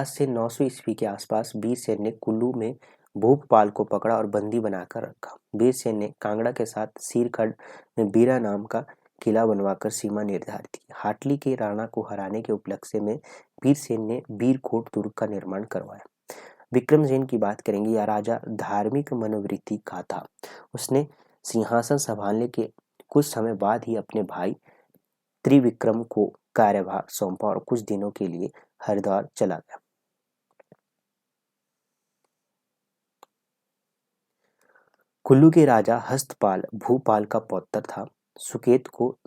से 900 ईस्वी के आसपास वीरसेन ने कुल्लू में भूपपाल को पकड़ा और बंदी बनाकर रखा। वीरसेन ने कांगड़ा के साथ सीरखंड में बीरा नाम का किला बनवाकर सीमा निर्धारित की। हाटली के राणा को हराने के उपलक्ष्य में वीरसेन ने बीरकोट दुर्ग का निर्माण करवाया। विक्रमसेन की बात करेंगे। यह राजा धार्मिक मनोवृत्ति का था। उसने सिंहासन संभालने के कुछ समय बाद ही अपने भाई त्रिविक्रम को कार्यभार सौंपा और कुछ दिनों के लिए हरिद्वार चला गया। कुल्लू के राजा हस्तपाल भूपाल का पौत्र था। सुकेत को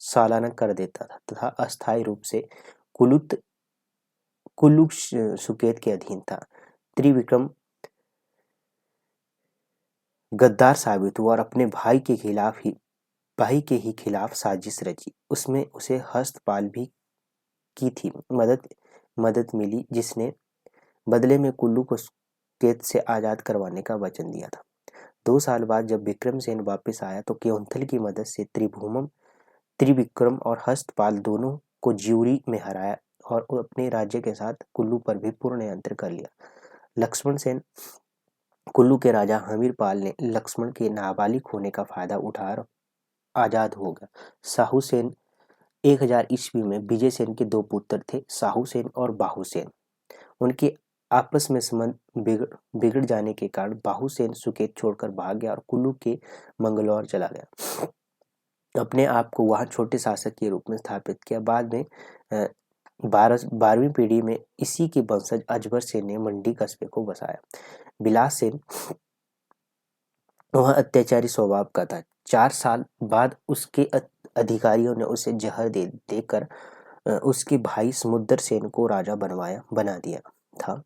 सालाना कर देता था तथा अस्थायी रूप से कुल्लू सुकेत के अधीन था। त्रिविक्रम गद्दार साबित हुआ और अपने भाई के ही खिलाफ साजिश रची। उसमें उसे हस्तपाल भी की थी मदद मिली, जिसने बदले में कुल्लू को सुकेत से आजाद करवाने का वचन दिया था। 2 साल बाद जब विक्रमसेन वापस आया तो केओंथल की मदद से त्रिविक्रम और हस्तपाल दोनों को ज्यूरी में हराया और अपने राज्य के साथ कुल्लू पर भी पूर्ण नियंत्रण कर लिया। लक्ष्मण सेन कुल्लू के राजा हमीरपाल ने लक्ष्मण के नाबालिग होने का फायदा उठाकर आजाद हो गया। साहू सेन 1000 ईस्वी में विजय सेन के 2 पुत्र थे, साहू सेन और बाहू सेन। उनके आपस में संबंध बिगड़ जाने के कारण बाहू सेन सुकेत छोड़कर भाग गया और कुल्लू के मंगलौर चला गया। अपने आप को वहां छोटे शासक के रूप में स्थापित किया। बाद में 12वीं पीढ़ी में इसी के वंशज अजबर सेन ने मंडी कस्बे को बसाया। बिलास सेन वह अत्याचारी स्वभाव का था। 4 साल बाद उसके अधिकारियों ने उसे जहर देकर उसके भाई समुद्र सेन को राजा बना दिया था।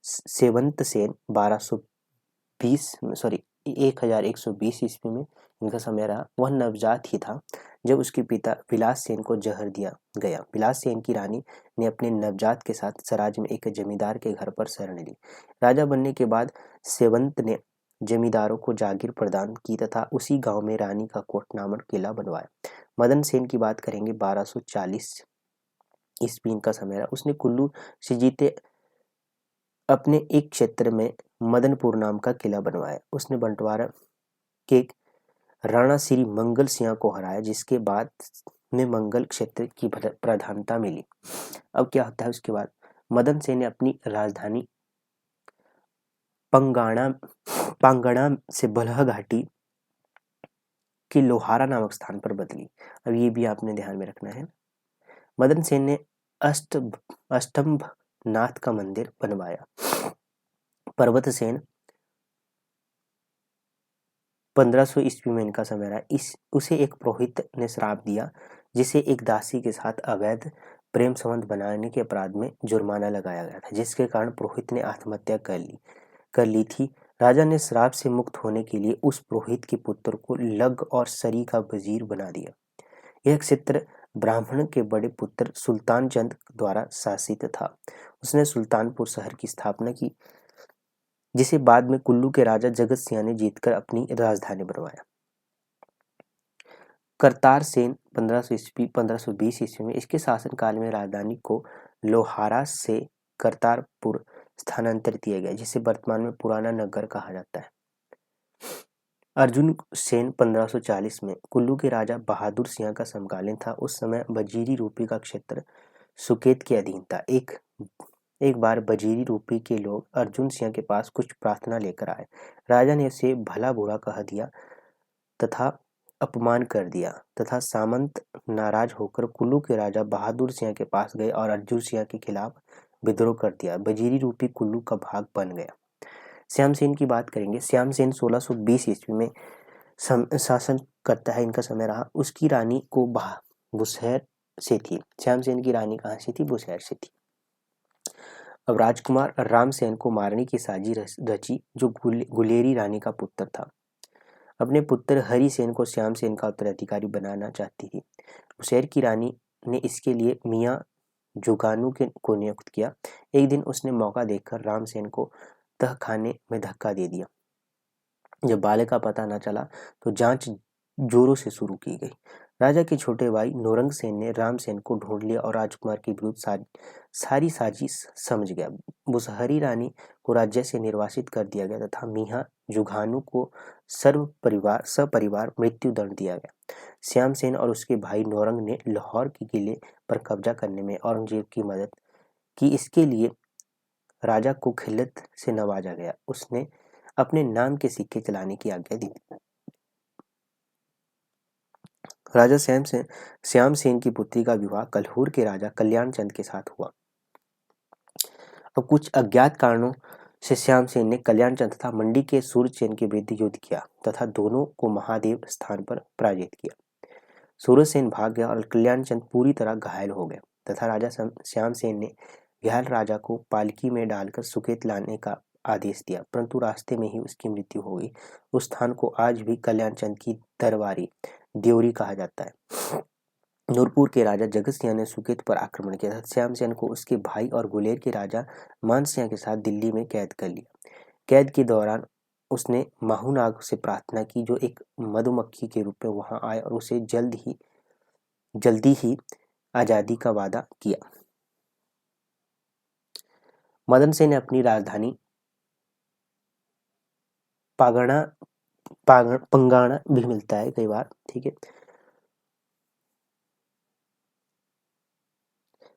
सेवंत सेन 1120 ईस्वी में इनका समय रहा। वह नवजात ही था जब उसके पिता बिलास सेन को जहर दिया गया। बिलास सेन की रानी ने अपने नवजात के साथ सराज में एक जमींदार के घर पर शरण ली। राजा बनने के बाद सेवंत ने जमींदारों को जागीर प्रदान की तथा उसी गांव में रानी का कोट नामक किला बनवाया। मदन सेन की बात करेंगे। 1240 ईस्वी इनका समय रहा। उसने कुल्लू से जीते अपने एक क्षेत्र में मदनपुर नाम का किला बनवाया। उसने बंटवारा के राणा श्री मंगल सिंह को हराया, जिसके बाद में मंगल क्षेत्र की प्रधानता मिली। अब क्या होता है उसके बाद, मदन सेन ने अपनी राजधानी पांगणा से बलह घाटी की लोहारा नामक स्थान पर बदली। अब ये भी आपने ध्यान में रखना है। मदन सेन ने अष्टम्भ नाथ का मंदिर बनवाया। पर्वत सेन 1500 ईस्वी में इनका समय रहा। उसे एक पुरोहित ने श्राप दिया, जिसे एक दासी के साथ अवैध प्रेम संबंध बनाने के अपराध में जुर्माना लगाया गया था, जिसके कारण पुरोहित ने आत्महत्या कर ली थी। राजा ने श्राप से मुक्त होने के लिए उस पुरोहित के पुत्र को लग और सरी का वजीर बना दिया। यह क्षेत्र ब्राह्मण के बड़े पुत्र सुल्तान चंद द्वारा शासित था। उसने सुल्तानपुर शहर की स्थापना की, जिसे बाद में कुल्लू के राजा जगत सिंह ने जीतकर अपनी राजधानी बनवाया। करतार सेन 1520 ईस्वी में इसके शासनकाल में राजधानी को लोहारा से करतारपुर स्थानांतरित किया गया, जिसे वर्तमान में पुराना नगर कहा जाता है। अर्जुन सेन 1540 में कुल्लू के राजा बहादुर सिंह का समकालीन था। उस समय बजीरी रूपी का क्षेत्र सुकेत के अधीन था। एक बार बजीरी रूपी के लोग अर्जुन सिंह के पास कुछ प्रार्थना लेकर आए। राजा ने उसे भला बुरा कह दिया तथा अपमान कर दिया तथा सामंत नाराज होकर कुल्लू के राजा बहादुर सिंह के पास गए और अर्जुन सिंह के खिलाफ विद्रोह कर दिया। बजीरी रूपी कुल्लू का भाग बन गया। श्यामसेन की बात करेंगे। श्यामसेन 1620 ईस्वी में शासन करता है, इनका समय रहा। उसकी रानी को बुशहर से थी। श्यामसेन की रानी कहाँ से थी? बुशहर से थी। अब राजकुमार रामसेन को मारने की साजिश रची, जो गुलेरी रानी का पुत्र था। अपने पुत्र हरिसेन को श्यामसेन का उत्तराधिकारी बनाना चाहती थी। बुशहर की रानी ने इसके लिए मियाँ जुगानू को नियुक्त किया। एक दिन उसने मौका देखकर रामसेन को तहखाने में धक्का दे दिया। जब बालक का पता न चला तो जांच जोरों से शुरू की गई। राजा के छोटे भाई नौरंग सेन ने रामसेन को ढूंढ लिया और राजकुमार के विरुद्ध सारी साजिश समझ गया। बुशहरी रानी को राज्य से निर्वासित कर दिया गया तथा मियाँ जुगानू को सपरिवार मृत्यु दंड दिया गया। श्यामसेन और उसके भाई नौरंग ने लाहौर के किले पर कब्जा करने में औरंगजेब की मदद की। इसके लिए राजा को खिल्लत से नवाजा गया। उसने अपने नाम के सिक्के चलाने की आज्ञा दी। राजा श्यामसेन की पुत्री का विवाह कलहूर के राजा कल्याण चंद के साथ हुआ। अब कुछ अज्ञात कारणों से श्यामसेन ने कल्याण चंद तथा मंडी के सूरजसेन के विरुद्ध युद्ध किया तथा दोनों को महादेव स्थान पर पराजित किया। सूरजसेन भाग गया और कल्याण चंद पूरी तरह घायल हो गए तथा राजा श्यामसेन ने घायल राजा को पालकी में डालकर सुकेत लाने का आदेश दिया, परंतु रास्ते में ही उसकी मृत्यु हो गई। उस स्थान को आज भी कल्याण चंद की दरबारी देवरी कहा जाता है। नूरपुर के राजा जगत सिंह ने सुकेत पर आक्रमण किया था। श्यामसेन को उसके भाई और गुलेर के राजा मान सिंह के साथ दिल्ली में कैद कर लिया। कैद के दौरान उसने माहूनाग से प्रार्थना की, जो एक मधुमक्खी के रूप में वहां आए और उसे जल्दी ही आजादी का वादा किया। मदन सेन ने अपनी राजधानी पंगाणा भी मिलता है कई बार, ठीक है।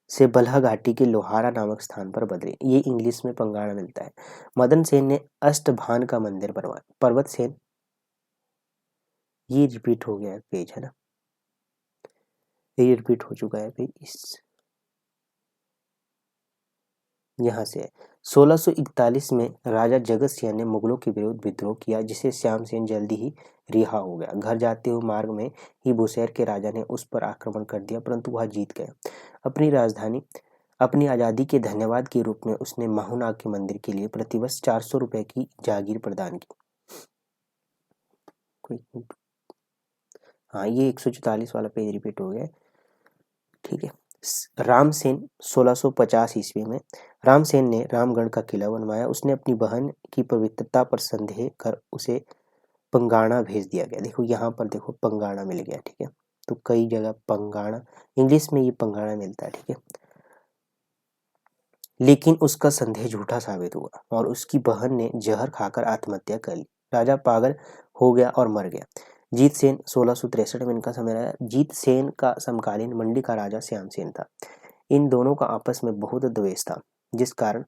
से बलहा घाटी के लोहारा नामक स्थान पर बदले। ये इंग्लिश में पंगाणा मिलता है। मदन सेन ने अष्टभान का मंदिर बनवाया। पर्वत सेन, ये रिपीट हो गया है पेज, है ना, ये रिपीट हो चुका है पेज, इस यहाँ से 1641 में राजा जगत सिंह ने मुगलों के विरुद्ध विद्रोह किया, जिसे श्याम सेन जल्दी ही रिहा हो गया। घर जाते हुए मार्ग में ही बुशेर के राजा ने उस पर आक्रमण कर दिया, परंतु वह जीत गया। अपनी आज़ादी के धन्यवाद के रूप में उसने माहूनाग के मंदिर के लिए प्रतिवर्ष 400 रुपए की जागीर प्रदान की। हाँ, ये 144 वाला पेज रिपीट हो गया, ठीक है। रामसेन 1650 ईस्वी में रामसेन ने रामगढ़ का किला बनवाया। उसने अपनी बहन की पवित्रता पर संदेह कर उसे पंगाणा भेज दिया गया। देखो यहाँ पर देखो पंगाणा मिल गया, ठीक है। तो कई जगह पंगाणा, इंग्लिश में ये पंगाणा मिलता है, ठीक है। लेकिन उसका संदेह झूठा साबित हुआ और उसकी बहन ने जहर खाकर आत्महत्या कर ली। राजा पागल हो गया और मर गया। जीत सेन 1663 में इनका समय रहा। जीत सेन का समकालीन मंडी का राजा श्याम सेन था। इन दोनों का आपस में बहुत द्वेष था, जिस कारण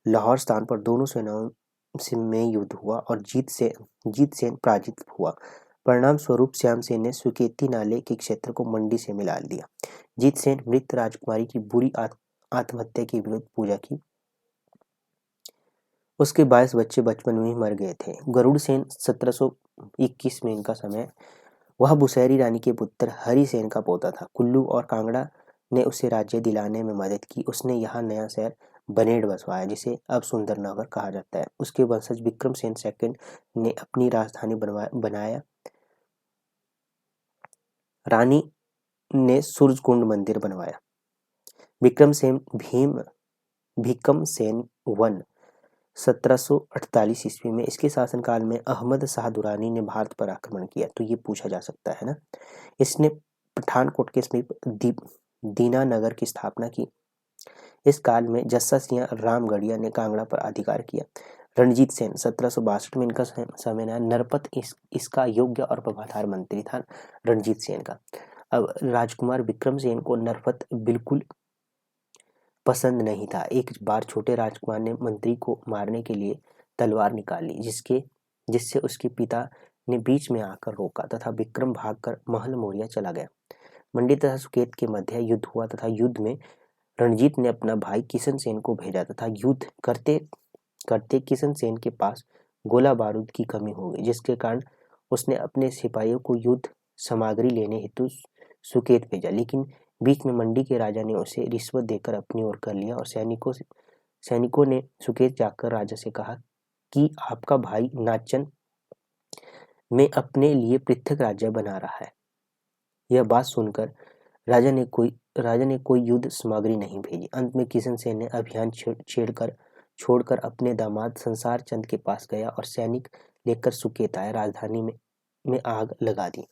लाहौर स्थान पर दोनों सेनाओं में युद्ध हुआ और जीत सेन पराजित हुआ। परिणाम स्वरूप श्याम सेन ने सुकेती नाले के क्षेत्र को मंडी से मिला दिया। जीत सेन मृत राजकुमारी की बुरी आत्महत्या के विरुद्ध पूजा की। उसके 22 बच्चे बचपन में ही मर गए थे। गरुड़ सेन 1721 में इनका समय। वह बुशैरी रानी के पुत्र हरि सेन का पोता था। कुल्लू और कांगड़ा ने उसे राज्य दिलाने में मदद की। उसने यहाँ नया शहर बनेड़ बसवाया, जिसे अब सुंदरनगर कहा जाता है। उसके वंशज विक्रम सेन सेकंड ने अपनी राजधानी बनाया। रानी ने सूरजकुंड मंदिर बनवाया। विक्रम सेन 1 1748 ईस्वी में, इसके शासनकाल में अहमद शाह दुरानी ने भारत पर आक्रमण किया। तो ये पूछा जा सकता है ना। इसने पठानकोट के समीप दीनानगर की स्थापना की। इस काल में जस्सा सिंह रामगढ़िया ने कांगड़ा पर अधिकार किया। रणजीत सेन 1762 में इनका समय आया। नरपत इसका योग्य और प्रभावशाली मंत्री था रणजीत सेन का। अब राजकुमार विक्रम सेन को नरपत बिल्कुल पसंद नहीं था। एक बार छोटे राजकुमार ने मंत्री को मारने के लिए तलवार निकाली, जिससे उसके पिता ने बीच में आकर रोका तथा विक्रम भागकर महल मोरिया चला गया। मंडी तथा सुकेत के मध्य युद्ध हुआ तथा युद्ध में रणजीत ने अपना भाई किशन सेन को भेजा तथा युद्ध करते करते किशन सेन के पास गोला बारूद की कमी हो गई, जिसके कारण उसने अपने सिपाहियों को युद्ध सामग्री लेने हेतु सुकेत भेजा। लेकिन बीच में मंडी के राजा ने उसे रिश्वत देकर अपनी ओर कर लिया और सैनिकों ने सुकेत जाकर राजा से कहा कि आपका भाई नाचन में अपने लिए पृथक राज्य बना रहा है। यह बात सुनकर राजा ने कोई युद्ध सामग्री नहीं भेजी। अंत में किशन सेन ने अभियान छोड़कर अपने दामाद संसार चंद के पास गया और सैनिक लेकर सुकेत आया। राजधानी में आग लगा दी।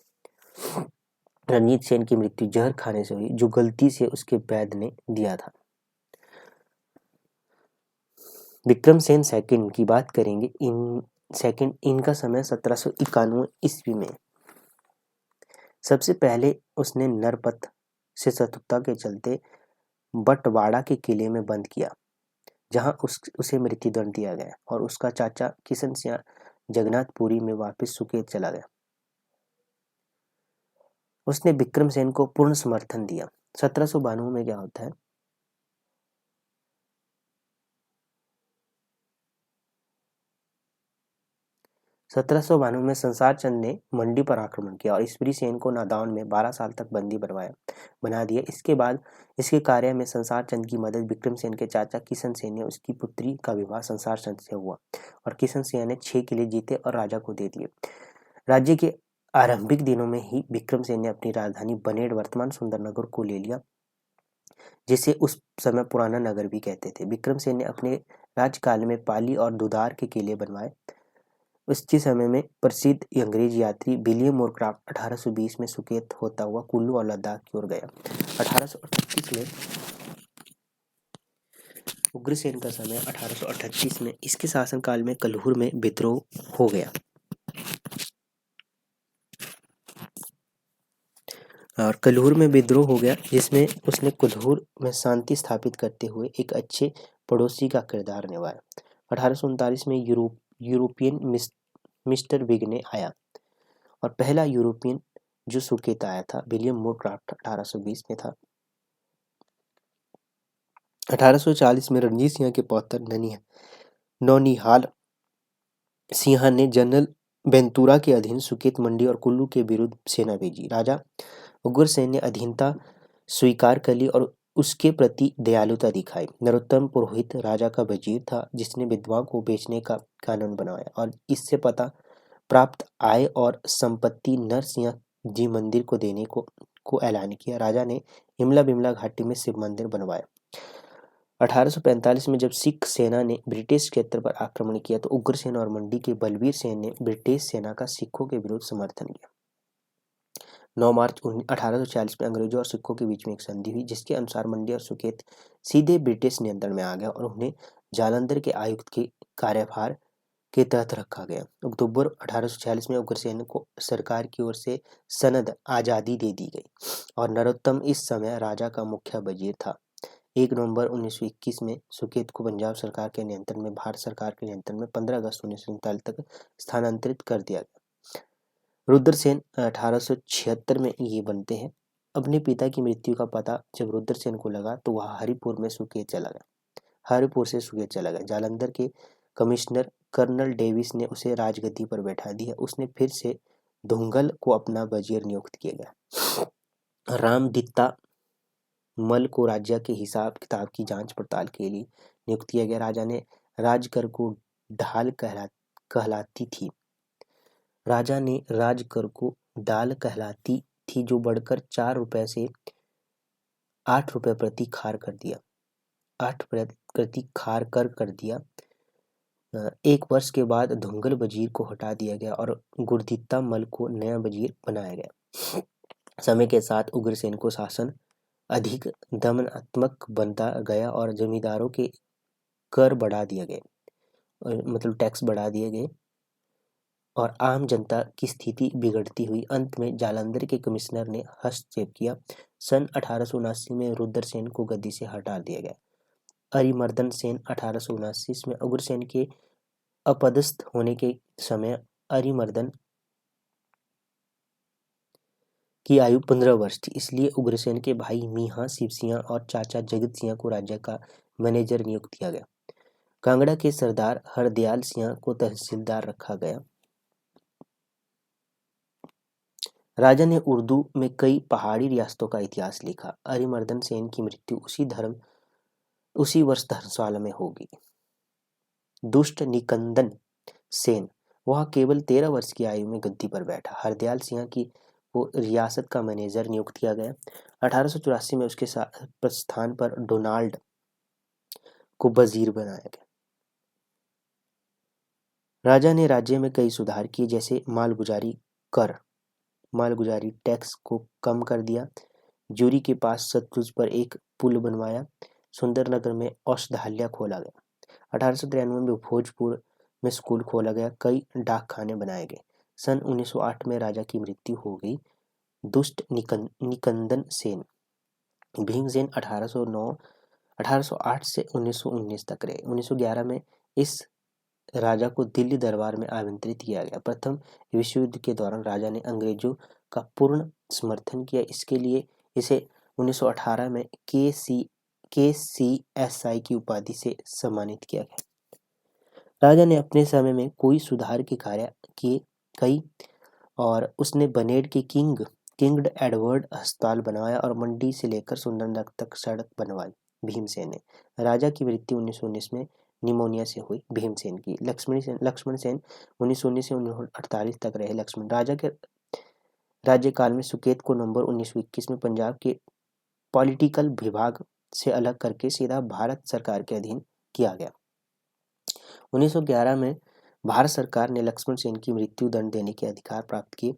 रणजीत सेन की मृत्यु जहर खाने से हुई, जो गलती से उसके वैद्य ने दिया था। विक्रम सेन सेकंड की बात करेंगे। इनका समय 1791 ईस्वी में। सबसे पहले उसने नरपत से शत्रुता के चलते बटवाड़ा के किले में बंद किया, जहां उसे मृत्युदंड दिया गया और उसका चाचा किशन सिंह जगन्नाथपुरी में वापस सुकेत चला गया। उसने विक्रम सेन को पूर्ण समर्थन दिया। 1792 में क्या होता है, 1792 में संसार चंद ने मंडी पर आक्रमण किया और ईश्वरी सेन को नादौन में 12 साल तक बंदी बना दिया। इसके बाद इसके कार्य में संसार चंद की मदद विक्रम सेन के चाचा किशन सेन ने उसकी पुत्री का विवाह संसार चंद से हुआ और किशन सेन ने 6 किले जीते और राजा को दे दिए। राज्य के आरंभिक दिनों में ही विक्रम सेन ने अपनी राजधानी बनेड़ वर्तमान सुंदरनगर को ले लिया, जिसे उस समय पुराना नगर भी कहते थे। विक्रम सेन ने अपने राजकाल में पाली और दुदार के किले बनवाए। उसके समय में प्रसिद्ध अंग्रेज यात्री विलियम मोरक्राफ्ट 1820 में सुकेत होता हुआ कुल्लू और लद्दाख की ओर गया। 1838 में उग्रसेन का समय 1838 में इसके शासनकाल में कलहूर में विद्रोह हो गया। और कल्हूर में विद्रोह हो गया, जिसमें उसने कल्हूर में शांति स्थापित करते हुए एक अच्छे पड़ोसी का किरदार निभाया। 1839 में यूरोपियन मिस्टर विग्ने आया और पहला यूरोपियन जो सुकेत आया था विलियम मोरक्राफ्ट 1820 में था। 1840 में रणजीत सिंह के पौत्र नौनिहाल सिंह ने जनरल बेंतुरा के अधीन सुकेत मंडी और कुल्लू के विरुद्ध सेना भेजी। राजा उग्रसेन ने अधीनता स्वीकार कर ली और उसके प्रति दयालुता दिखाई। नरोत्तम पुरोहित राजा का वजीर था, जिसने विधवा को बेचने का कानून बनाया और इससे प्राप्त आय और संपत्ति नरसिंह जी मंदिर को देने को ऐलान किया। राजा ने इमला बिमला घाटी में शिव मंदिर बनवाया। 1845 में जब सिख सेना ने ब्रिटिश क्षेत्र पर आक्रमण किया तो उग्रसेन और मंडी के बलबीर सेन ने ब्रिटिश सेना का सिखों के विरुद्ध समर्थन किया। 9 मार्च 1840 में अंग्रेजों और सिखों के बीच में एक संधि हुई, जिसके अनुसार मंडी और सुकेत सीधे ब्रिटिश नियंत्रण में आ गया और उन्हें जालंधर के आयुक्त के कार्यभार के तहत रखा गया। अक्टूबर 1846 में उग्रसेन को सरकार की ओर से सनद आज़ादी दे दी गई और नरोत्तम इस समय राजा का मुख्य वजीर था। 1 नवंबर 1921 में सुकेत को पंजाब सरकार के नियंत्रण में भारत सरकार के नियंत्रण में 15 अगस्त 1947 तक स्थानांतरित कर दिया गया। रुद्रसेन 1876 में ये बनते हैं। अपने पिता की मृत्यु का पता जब रुद्रसेन को लगा तो वह हरिपुर से सुकेत चला गया। जालंधर के कमिश्नर कर्नल डेविस ने उसे राजगद्दी पर बैठा दिया। उसने फिर से धुंगल को अपना वजीर नियुक्त किया गया। रामदित्ता मल को राज्य के हिसाब किताब की जांच पड़ताल के लिए नियुक्त किया गया। राजा ने राजकर को ढाल कहलाती थी जो बढ़कर 4 रुपए से 8 रुपए प्रति खार कर दिया। 1 वर्ष के बाद धुंगल वजीर को हटा दिया गया और गुरदित्ता मल को नया वजीर बनाया गया। समय के साथ उग्रसेन को शासन अधिक दमनात्मक बनता गया और जमींदारों के कर बढ़ा दिए गए, मतलब टैक्स बढ़ा दिए गए और आम जनता की स्थिति बिगड़ती हुई। अंत में जालंधर के कमिश्नर ने हस्तक्षेप किया। सन 1879 में रुद्रसेन को गद्दी से हटा दिया गया। अरिमर्दन सेन 1879 में उग्रसेन के अपदस्थ होने के समय अरिमर्दन की आयु 15 वर्ष थी, इसलिए उग्रसेन के भाई मीहा शिव सिंह और चाचा जगत सिंह को राज्य का मैनेजर नियुक्त किया गया। कांगड़ा के सरदार हरदयाल सिंह को तहसीलदार रखा गया। राजा ने उर्दू में कई पहाड़ी रियासतों का इतिहास लिखा। अरिमर्दन सेन की मृत्यु उसी वर्ष धर्मशाला में होगी। दुष्ट निकंदन सेन, वह केवल 13 वर्ष की आयु में गद्दी पर बैठा। हरदयाल सिंह की को रियासत का मैनेजर नियुक्त किया गया। 1884 में उसके प्रस्थान पर डोनाल्ड को वजीर बनाया गया। राजा ने राज्य में कई सुधार किए, जैसे मालगुजारी टैक्स को कम कर दिया, जूरी के पास सतलुज पर एक पुल बनवाया, सुंदरनगर में औषधालय खोला गया। 1893 में भोजपुर में स्कूल खोला गया, कई डाकखाने बनाए गए। सन 1908 में राजा की मृत्यु हो गई। दुष्ट निकंदन सेन भीमसेन 1808 से 1919 तक रहे। 1911 में इस राजा को दिल्ली दरबार में आमंत्रित किया गया। प्रथम विश्व युद्ध के दौरान राजा ने अंग्रेजों का पूर्ण समर्थन किया, इसके लिए इसे 1918 में KCSI की उपाधि से सम्मानित किया गया। राजा ने अपने समय में कोई सुधार के कार्य किए कई और उसने बनेड के किंग एडवर्ड अस्पताल बनवाया और मंडी से लेकर सुंदरनगर तक सड़क बनवाई। भीमसेन ने राजा की मृत्यु 1919 में निमोनिया से हुई। भीमसेन की लक्ष्मण सेन 1919 से 1948 तक रहे। लक्ष्मण राजा के राज्यकाल में सुकेत को नवंबर 1921 में पंजाब के पॉलिटिकल विभाग से अलग करके सीधा भारत सरकार के अधीन किया गया। 1911 में भारत सरकार ने लक्ष्मण सेन की मृत्यु दंड देने के अधिकार प्राप्त किए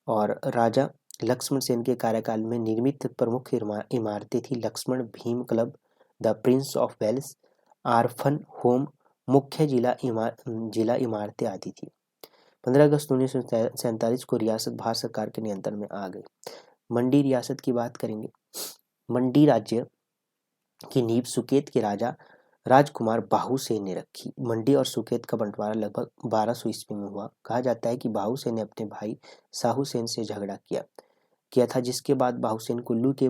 और राजा लक्ष्मण सेन के कार्यकाल में निर्मित प्रमुख इमारतें थी Lakshman Bhim club, the prince of Wales, orphan home, मुख्य जिला इमारतें आदि थी। 15 अगस्त 1947 को रियासत भारत सरकार के नियंत्रण में आ गई। मंडी रियासत की बात करेंगे। मंडी राज्य की नींव सुकेत के राजा राजकुमार बाहुसेन ने रखी। मंडी और सुकेत का बंटवारा लगभग 1200 ईस्वी में हुआ। कहा जाता है कि बाहुसेन ने अपने भाई साहुसेन से झगड़ा किया था, जिसके बाद बाहुसेन कुल्लू के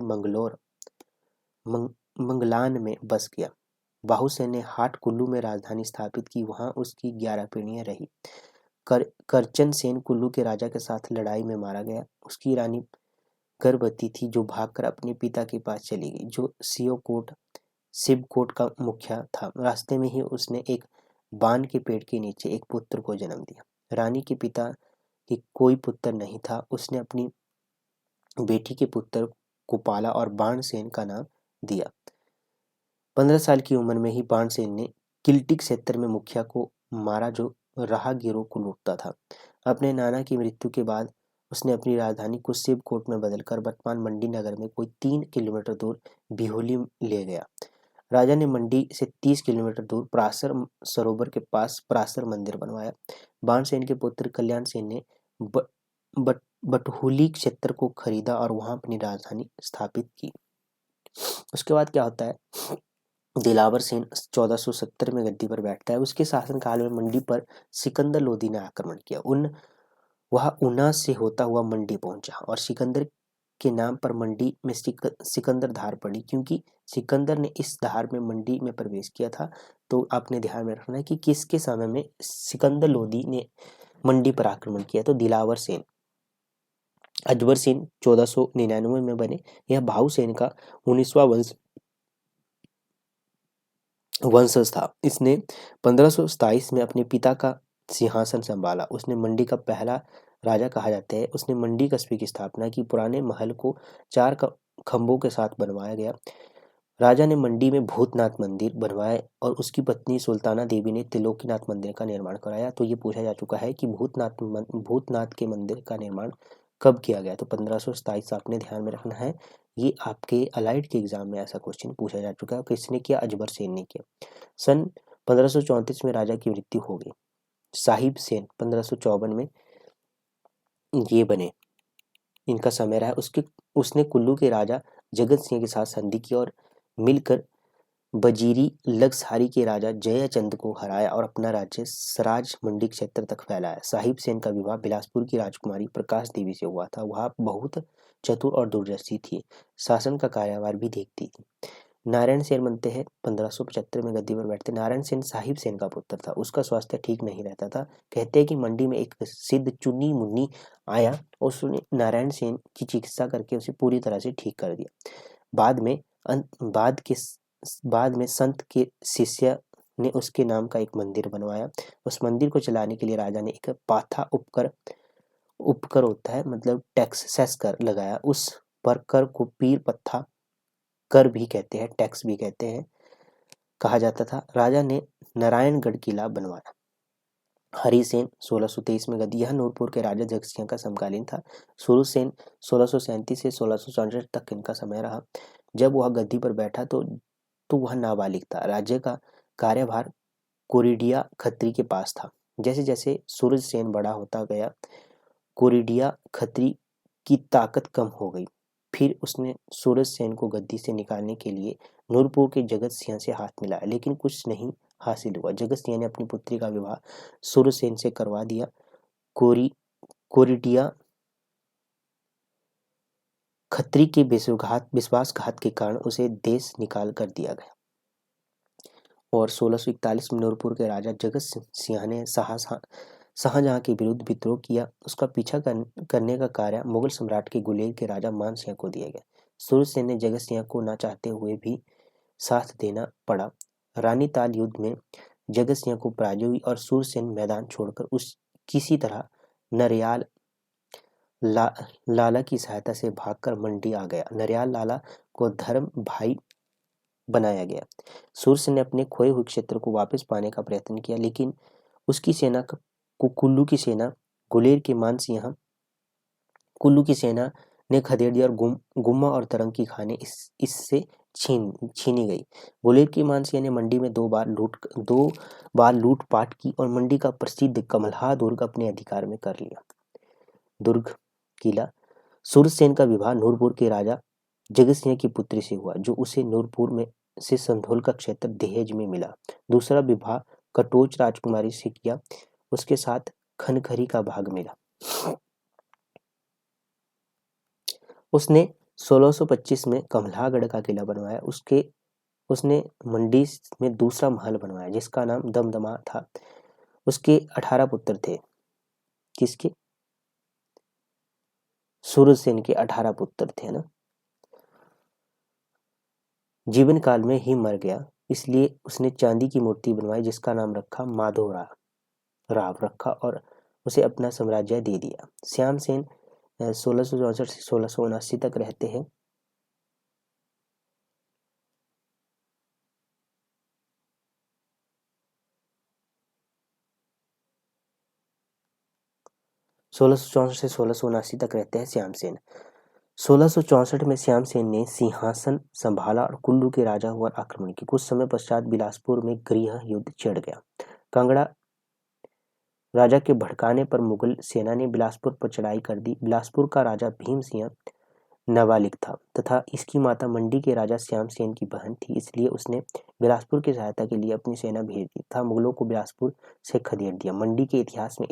मंगलान में बस गया। बाहुसेन ने हाट कुल्लू में राजधानी स्थापित की। वहां उसकी 11 पीढ़ियां रही। करचन सेन कुल्लू के राजा के साथ लड़ाई में मारा गया। उसकी रानी गर्भवती थी, जो भागकर अपने पिता के पास चली गई, जो शिवकोट का मुखिया था। रास्ते में ही उसने एक बान के पेड़ के नीचे एक पुत्र को जन्म दिया। रानी के पिता की कोई पुत्र नहीं था। उसने अपनी बेटी के पुत्र को पाला और बाणसेन का नाम दिया। 15 साल की उम्र में ही बाणसेन ने किल्टिक क्षेत्र में मुखिया को मारा, जो राहगीरों को लूटता था। अपने नाना की मृत्यु के बाद उसने अपनी राजधानी को शिवकोट में बदलकर वर्तमान मंडी नगर में कोई 3 किलोमीटर दूर बिहोली ले गया। राजा ने मंडी से 30 किलोमीटर दूर पराशर सरोवर के पास पराशर मंदिर बनवाया। बाणसेन के पुत्र कल्याण सेन ने बटहुली क्षेत्र को खरीदा और वहां अपनी राजधानी स्थापित की। उसके बाद क्या होता है, दिलावर सेन 1470 में गद्दी पर बैठता है। उसके शासनकाल में मंडी पर सिकंदर लोदी ने आक्रमण किया। वह ऊना से होता हुआ मंडी पहुंचा और सिकंदर के नाम पर मंडी में सिकंदर धार पड़ी, क्योंकि सिकंदर ने इस धार में मंडी में प्रवेश किया था। तो आपने ध्यान में रखना है कि किसके समय में सिकंदर लोदी ने मंडी पर आक्रमण किया। तो दिलावर सेन। अजबर सेन 1499 में बने। यह बाहुसेन का 19वां वंशज था। इसने 1527 में अपने पिता का सिंहासन संभाला। उसने मंडी का पहला राजा कहा जाता है। उसने मंडी कस्बे की स्थापना की। पुराने महल को 4 खंभों के साथ बनवाया गया। राजा ने मंडी में भूतनाथ मंदिर बनवाया और उसकी पत्नी सुल्ताना देवी ने त्रिलोकीनाथ मंदिर का निर्माण कराया। तो ये पूछा जा चुका है कि भूतनाथ के मंदिर का निर्माण कब किया गया। तो 1527 आपने ध्यान में रखना है। ये आपके अलाइड के एग्जाम में ऐसा क्वेश्चन पूछा जा चुका है। किसने किया? अजबर सेन ने किया। सन 1534 में राजा की मृत्यु हो गई। साहिब सेन 1554 में ये बने, इनका समय रहा। उसने कुल्लू के राजा जगत सिंह के साथ संधि की और मिलकर बजीरी लगसारी के राजा जयचंद को हराया और अपना राज्य सराज मंडी क्षेत्र तक फैलाया। साहिब सेन का विवाह बिलासपुर की राजकुमारी प्रकाश देवी से हुआ था। वह बहुत चतुर और दूरदर्शी थी, शासन का कार्यभार भी देखती थी। नारायण सेन बनते हैं 1575 में गद्दी पर बैठते। नारायण सेन साहिब सेन का पुत्र था। उसका स्वास्थ्य ठीक नहीं रहता था। कहते हैं कि मंडी में एक सिद्ध चुन्नी मुन्नी आया, उसने नारायण सेन की चिकित्सा करके उसे पूरी तरह से ठीक कर दिया। बाद में संत के शिष्य ने उसके नाम का एक मंदिर बनवाया। उस मंदिर को चलाने के लिए राजा ने एक पाथा उपकर होता है, मतलब टैक्स सेस कर लगाया। उस पर कर को पीर पत्था कर भी कहते हैं, टैक्स भी कहते हैं, कहा जाता था। राजा ने नारायणगढ़ किला बनवाया। हरिसेन 1623 में गद्दी। यह नूरपुर के राजा जगतसिंह का समकालीन था। सूरसेन 1637 से 1664 तक इनका समय रहा। जब वह गद्दी पर बैठा तो वह नाबालिग था। राज्य का कार्यभार कोरिडिया खत्री के पास था। जैसे जैसे सूरजसेन बड़ा होता गया, कोरिडिया खत्री की ताकत कम हो गई। फिर उसने सूरजसेन को गद्दी से निकालने के लिए नूरपुर के जगत सिंह से हाथ मिलाया, लेकिन कुछ नहीं हासिल हुआ। जगत सिंह ने अपनी पुत्री का विवाह सूरजसेन से करवा दिया। कोरिडिया खत्री के विश्वासघात के कारण उसे देश निकाल कर दिया गया। और 1641 में नूरपुर के राजा जगत सिंह ने शाहजहां के विरुद्ध विद्रोह किया। उसका पीछा करने का कार्य मुगल सम्राट के गुलेर के राजा मान सिंह को दिया गया। सूरजसेन ने जगत सिंह को न चाहते हुए भी साथ देना पड़ा। रानीताल युद्ध में जगत सिंह को पराजय हुई और सूरजसेन मैदान छोड़कर किसी तरह नरियाल लाला की सहायता से भागकर मंडी आ गया। नरियाल लाला को धर्म भाई बनाया गया। सूरजसेन ने अपने खोए हुए क्षेत्र को वापस पाने का प्रयत्न किया, लेकिन उसकी सेना को कुल्लू की सेना गुलेर के मान सिंह कुल्लू की सेना ने खदेड़ दिया और गुम्मा और तरंग की खाने इससे छीनी गई। गुलेर की मान सिंह ने मंडी में 2 बार लूटपाट की और मंडी का प्रसिद्ध कमलहा दुर्ग अपने अधिकार में कर लिया। दुर्ग किला सूरसेन का विवाह नूरपुर के राजा जगत सिंह की पुत्री से हुआ, जो उसे नूरपुर में से संधोल का क्षेत्र दहेज में मिला। दूसरा विवाह कटोच राजकुमारी से किया, उसके साथ खनखरी का भाग मिला। उसने 1625 में कमलागढ़ का किला बनवाया। उसने मंडी में दूसरा महल बनवाया जिसका नाम दमदमा था। उसके 18 पुत्र थे। किसके? सूरसेन के 18 पुत्र थे ना। जीवन काल में ही मर गया, इसलिए उसने चांदी की मूर्ति बनवाई जिसका नाम रखा माधवराव रखा और उसे अपना साम्राज्य दे दिया। श्यामसेन 1664 से 1679 तक रहते हैं। से 1679 तक रहते हैं श्यामसेन। 1664 में श्यामसेन ने सिंहासन संभाला और कुल्लू के राजा हुआ आक्रमण की। कुछ समय पश्चात बिलासपुर में गृह युद्ध छिड़ गया। कांगड़ा राजा के भड़काने पर मुगल सेना ने बिलासपुर पर चढ़ाई कर दी। बिलासपुर का राजा भीम सिंह नाबालिग था तथा इसकी माता मंडी के राजा श्यामसेन की बहन थी, इसलिए उसने बिलासपुर की सहायता के लिए अपनी सेना भेज दी तथा मुगलों को बिलासपुर से खदेड़ दिया। मंडी के इतिहास में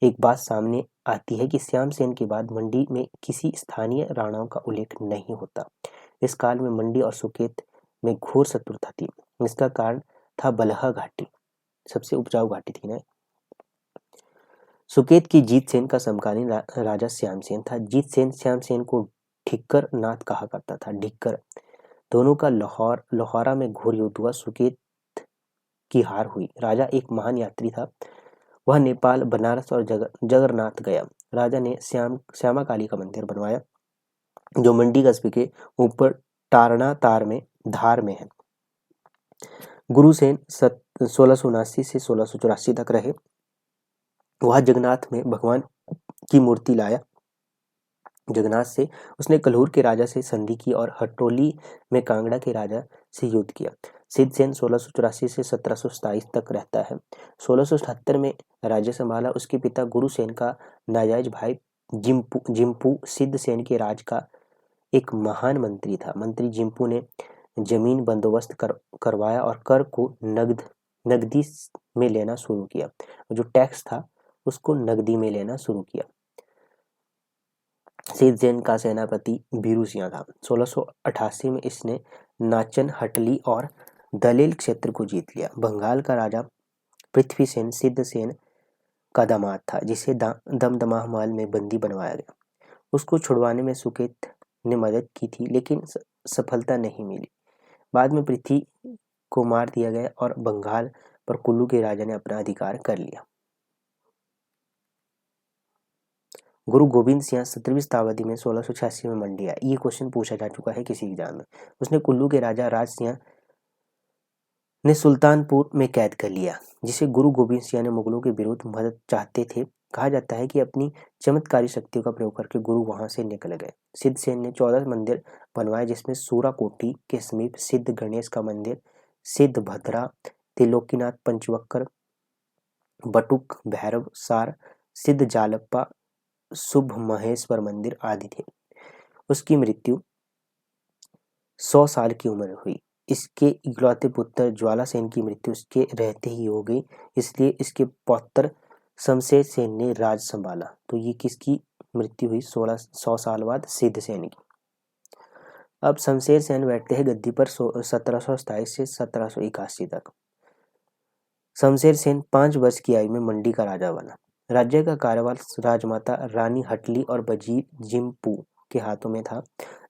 एक बात सामने आती है कि श्यामसेन के बाद मंडी में किसी स्थानीय राणाओं का उल्लेख नहीं होता। इस काल में मंडी और सुकेत में घोर शत्रुता थी। इसका कारण था बलहा घाटी, सबसे उपजाऊ घाटी थी ना। सुकेत की जीतसेन का समकालीन राजा श्यामसेन था। जीतसेन श्यामसेन को ठिक्कर नाथ कहा करता था। ढिक्कर दोनों का लाहौरा में घोर युद्ध हुआ। सुकेत की हार हुई। राजा एक महान यात्री था। वह नेपाल, बनारस और जगन्नाथ गया। राजा ने श्यामा काली का मंदिर बनवाया जो मंडी कस्बे के ऊपर टारना धार में है। गुरुसेन 1679 से 1684 तक रहे। वह जगन्नाथ में भगवान की मूर्ति लाया। जगन्नाथ से उसने कल्हूर के राजा से संधि की और हटोली में कांगड़ा के राजा से युद्ध किया। सिद्धसेन 1684 से 1727 तक रहता है। 1678 में राज्य संभाला। उसके पिता गुरुसेन का नाजायज भाई जिम्पू सिद्धसेन के राज का एक महान मंत्री था। मंत्री जिम्पू ने जमीन बंदोबस्त करवाया और कर को नगदी में लेना शुरू किया। जो टैक्स था उसको नगदी में लेना शुरू किया। सिद्धसेन का सेनापति बीरू सिंह था। 1688 में इसने नाचन, हटली और दलेल क्षेत्र को जीत लिया। बंगाल का राजा पृथ्वीसेन सिद्धसेन का दामाद था जिसे दमदमा महल में बंदी बनवाया गया। उसको छुड़वाने में सुकेत ने मदद की थी लेकिन सफलता नहीं मिली। बाद में पृथ्वी को मार दिया गया और बंगाल पर कुल्लू के राजा ने अपना अधिकार कर लिया। गुरु गोविंद सिंह 17वीं शताब्दी में 1686 में मंडी आया। ये क्वेश्चन पूछा जा चुका है किसी एग्जाम में। उसने कुल्लू के राजा राज सिंह ने सुल्तानपुर में कैद कर लिया जिसे गुरु गोविंद सिंह ने मुगलों के विरुद्ध मदद चाहते थे। कहा जाता है कि अपनी चमत्कारी शक्तियों का प्रयोग करके गुरु वहां से निकल गए। सिद्धसेन ने 14 मंदिर बनवाए जिसमें सूराकोटी के समीप सिद्ध गणेश का मंदिर, सिद्ध भद्रा, त्रिलोकीनाथ पंचवक्र, बटुक भैरव सार, सिद्ध जालप्पा, शुभ महेश्वर मंदिर आदि थे। उसकी मृत्यु 100 साल की उम्र हुई। इसके इकलौते पुत्र ज्वालासेन की मृत्यु उसके रहते ही हो गई, इसलिए इसके पौत्र शमशेर सेन ने राज संभाला। तो ये किसकी मृत्यु हुई? 100 साल बाद सिद्धसेन की। अब शमशेर सेन बैठते हैं गद्दी पर 1727 से 1781 तक। शमशेर सेन 5 वर्ष की आयु में मंडी का राजा बना। राज्य का कार्यभार राजमाता रानी हटली और वजीर जिम्पू के हाथों में था।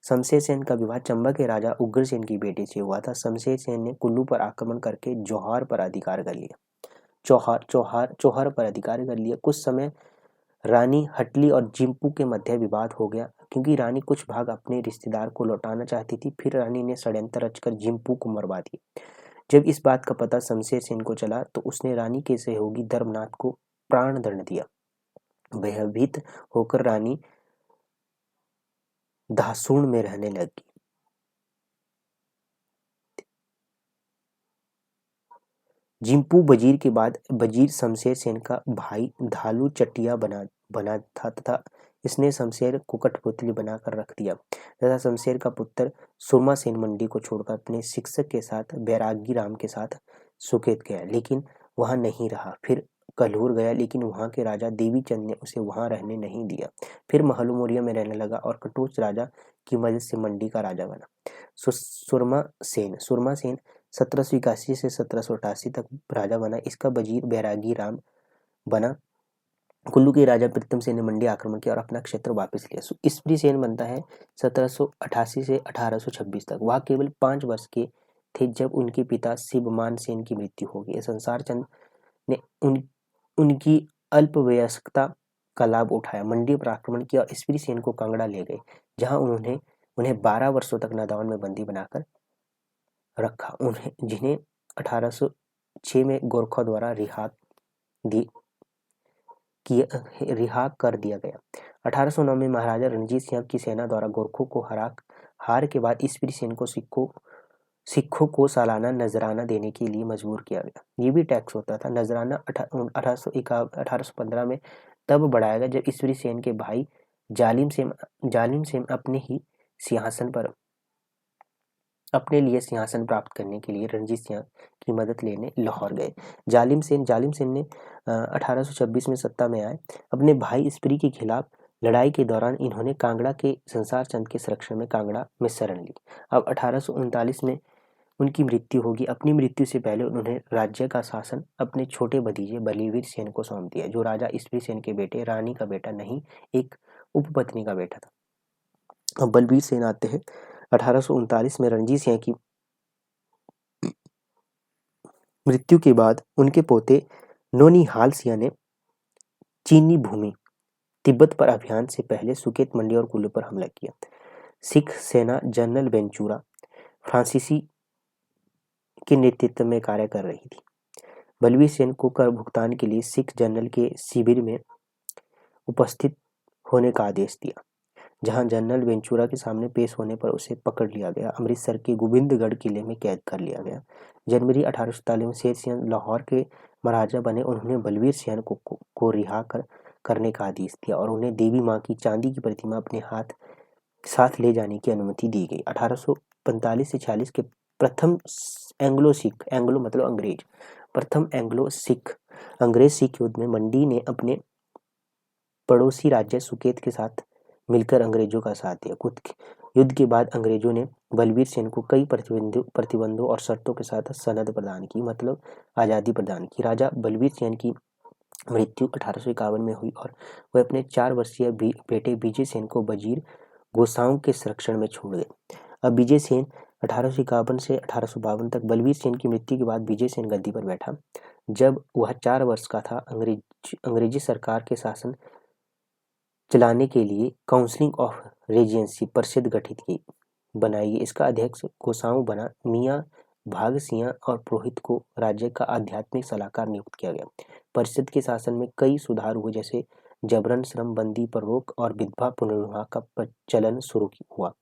शमशेर सेन का विवाह चंबा के राजा उग्रसेन की बेटी से हुआ था। शमशेर सेन ने कुल्लू पर आक्रमण करके जौहर पर अधिकार कर लिया। चौहर पर अधिकार कर लिया। कुछ समय रानी हटली और जिम्पू के मध्य विवाद हो गया क्योंकि रानी कुछ भाग अपने रिश्तेदार को लौटाना चाहती थी। फिर रानी ने षड्यंत्र रचकर जिम्पू को मरवा दिया। जब इस बात का पता शमशेर सेन को चला तो उसने रानी के सहयोगी धर्मनाथ को प्राण दंड दिया। भयभीत होकर रानी धासूण में रहने लगी। जिम्पू वजीर के बाद वजीर शमशेर सेन का भाई धालू चटिया बना बना था तथा इसने शमशेर को कठपुतली बनाकर रख दिया तथा शमशेर का पुत्र सुरमा सेन मंडी को छोड़कर अपने शिक्षक के साथ बैरागी राम के साथ सुकेत गया, लेकिन वहां नहीं रहा। फिर कल्हूर गया, लेकिन वहां के राजा देवीचंद ने उसे वहां रहने नहीं दिया। फिर महलूमोरिया में रहने लगा और कटोच राजा की मदद से मंडी का राजा बना। सुरमा सेन 1781 से 1788 तक राजा बना। इसका वजीर बैरागी राम बना। कुल्लू के राजा प्रीतम सेन ने मंडी आक्रमण किया और अपना क्षेत्र वापस लिया। ईसवी सेन बनता है 1788 से 1826 तक। वह केवल 5 वर्ष के थे जब उनके पिता शिवमान सेन की मृत्यु हो गई। संसार चंद ने उनकी अल्पवयस्कता का लाभ उठाया, मंडी पर आक्रमण किया और ईसवी सेन को कांगड़ा ले गए, जहां उन्हें 12 वर्षों तक नदावन में बंदी बनाकर रखा, जिन्हें 1806 में गोरखों द्वारा रिहा कर दिया गया। 1809 में महाराजा रणजीत सिंह की सेना द्वारा गोरखों को हार के बाद ईसवी सेन को सिखों को सालाना नजराना देने के लिए मजबूर किया गया। ये भी टैक्स होता था। नजराना 1815 में तब बढ़ाया गया जब ईसवी सेन के भाई जालिम सेन अपने लिए सिंहासन प्राप्त करने के लिए रणजीत सिंह की मदद लेने लाहौर गए। जालिम सेन ने 1826 में सत्ता में आए। अपने भाई ईसवी के खिलाफ लड़ाई के दौरान इन्होंने कांगड़ा के संसार चंद के संरक्षण में कांगड़ा में शरण ली। अब 1839 में उनकी मृत्यु होगी। अपनी मृत्यु से पहले उन्होंने राज्य का शासन अपने छोटे भतीजे बलवीर सेन को सौंप दिया, जो राजा ईसवी सेन के बेटे रानी का बेटा नहीं, एक उपपत्नी का बेटा था। अब बलवीर सेन आते हैं। 1839 में रणजीत सिंह की मृत्यु के बाद उनके पोते नौनिहाल सिंह ने चीनी भूमि तिब्बत पर अभियान से पहले सुकेत, मंडी और कुल्लू पर हमला किया। सिख सेना जनरल वेंचुरा फ्रांसीसी के नेतृत्व में कार्य कर रही थी। बलवीर सेन को कर भुगतान के लिए सिख जनरल के शिविर में उपस्थित होने का आदेश दिया, जहां जनरल वेंचुरा के सामने पेश होने पर उसे पकड़ लिया गया। अमृतसर के गोबिंदगढ़ किले में कैद कर लिया गया। जनवरी 1847 में शेर सिंह लाहौर के महाराजा बने। उन्होंने बलवीर सेन को रिहा करने का आदेश दिया और उन्हें देवी मां की चांदी की प्रतिमा अपने साथ ले जाने की अनुमति दी गई। 1845 से 46 के प्रथम एंग्लो मतलब अंग्रेज प्रथम अंग्रेज सिख युद्ध में मंडी ने अपने पड़ोसी राज्य सुकेत के साथ मिलकर अंग्रेजों का साथ दिया। युद्ध के बाद अंग्रेजों ने बलवीर सेन को कई प्रतिबंधों और शर्तों के साथ सनद प्रदान की, मतलब आज़ादी प्रदान की। राजा बलवीर सेन की मृत्यु 1851 में हुई और वह अपने 4 वर्षीय बेटे विजय सेन को वजीर गोसाओं के संरक्षण में छोड़ गए। अब विजय सेन 1851 से 1852 तक। बलवीर सेन की मृत्यु के बाद विजय सेन गद्दी पर बैठा। जब वह 4 वर्ष का था, अंग्रेजी सरकार के शासन चलाने के लिए काउंसिल ऑफ रेजेंसी परिषद बनाई गई। इसका अध्यक्ष गोसाऊ बना। मियाँ भाग सिंह और पुरोहित को राज्य का आध्यात्मिक सलाहकार नियुक्त किया गया। परिषद के शासन में कई सुधार हुए, जैसे जबरन श्रम बंदी पर रोक और विधवा पुनर्विवाह का प्रचलन शुरू हुआ।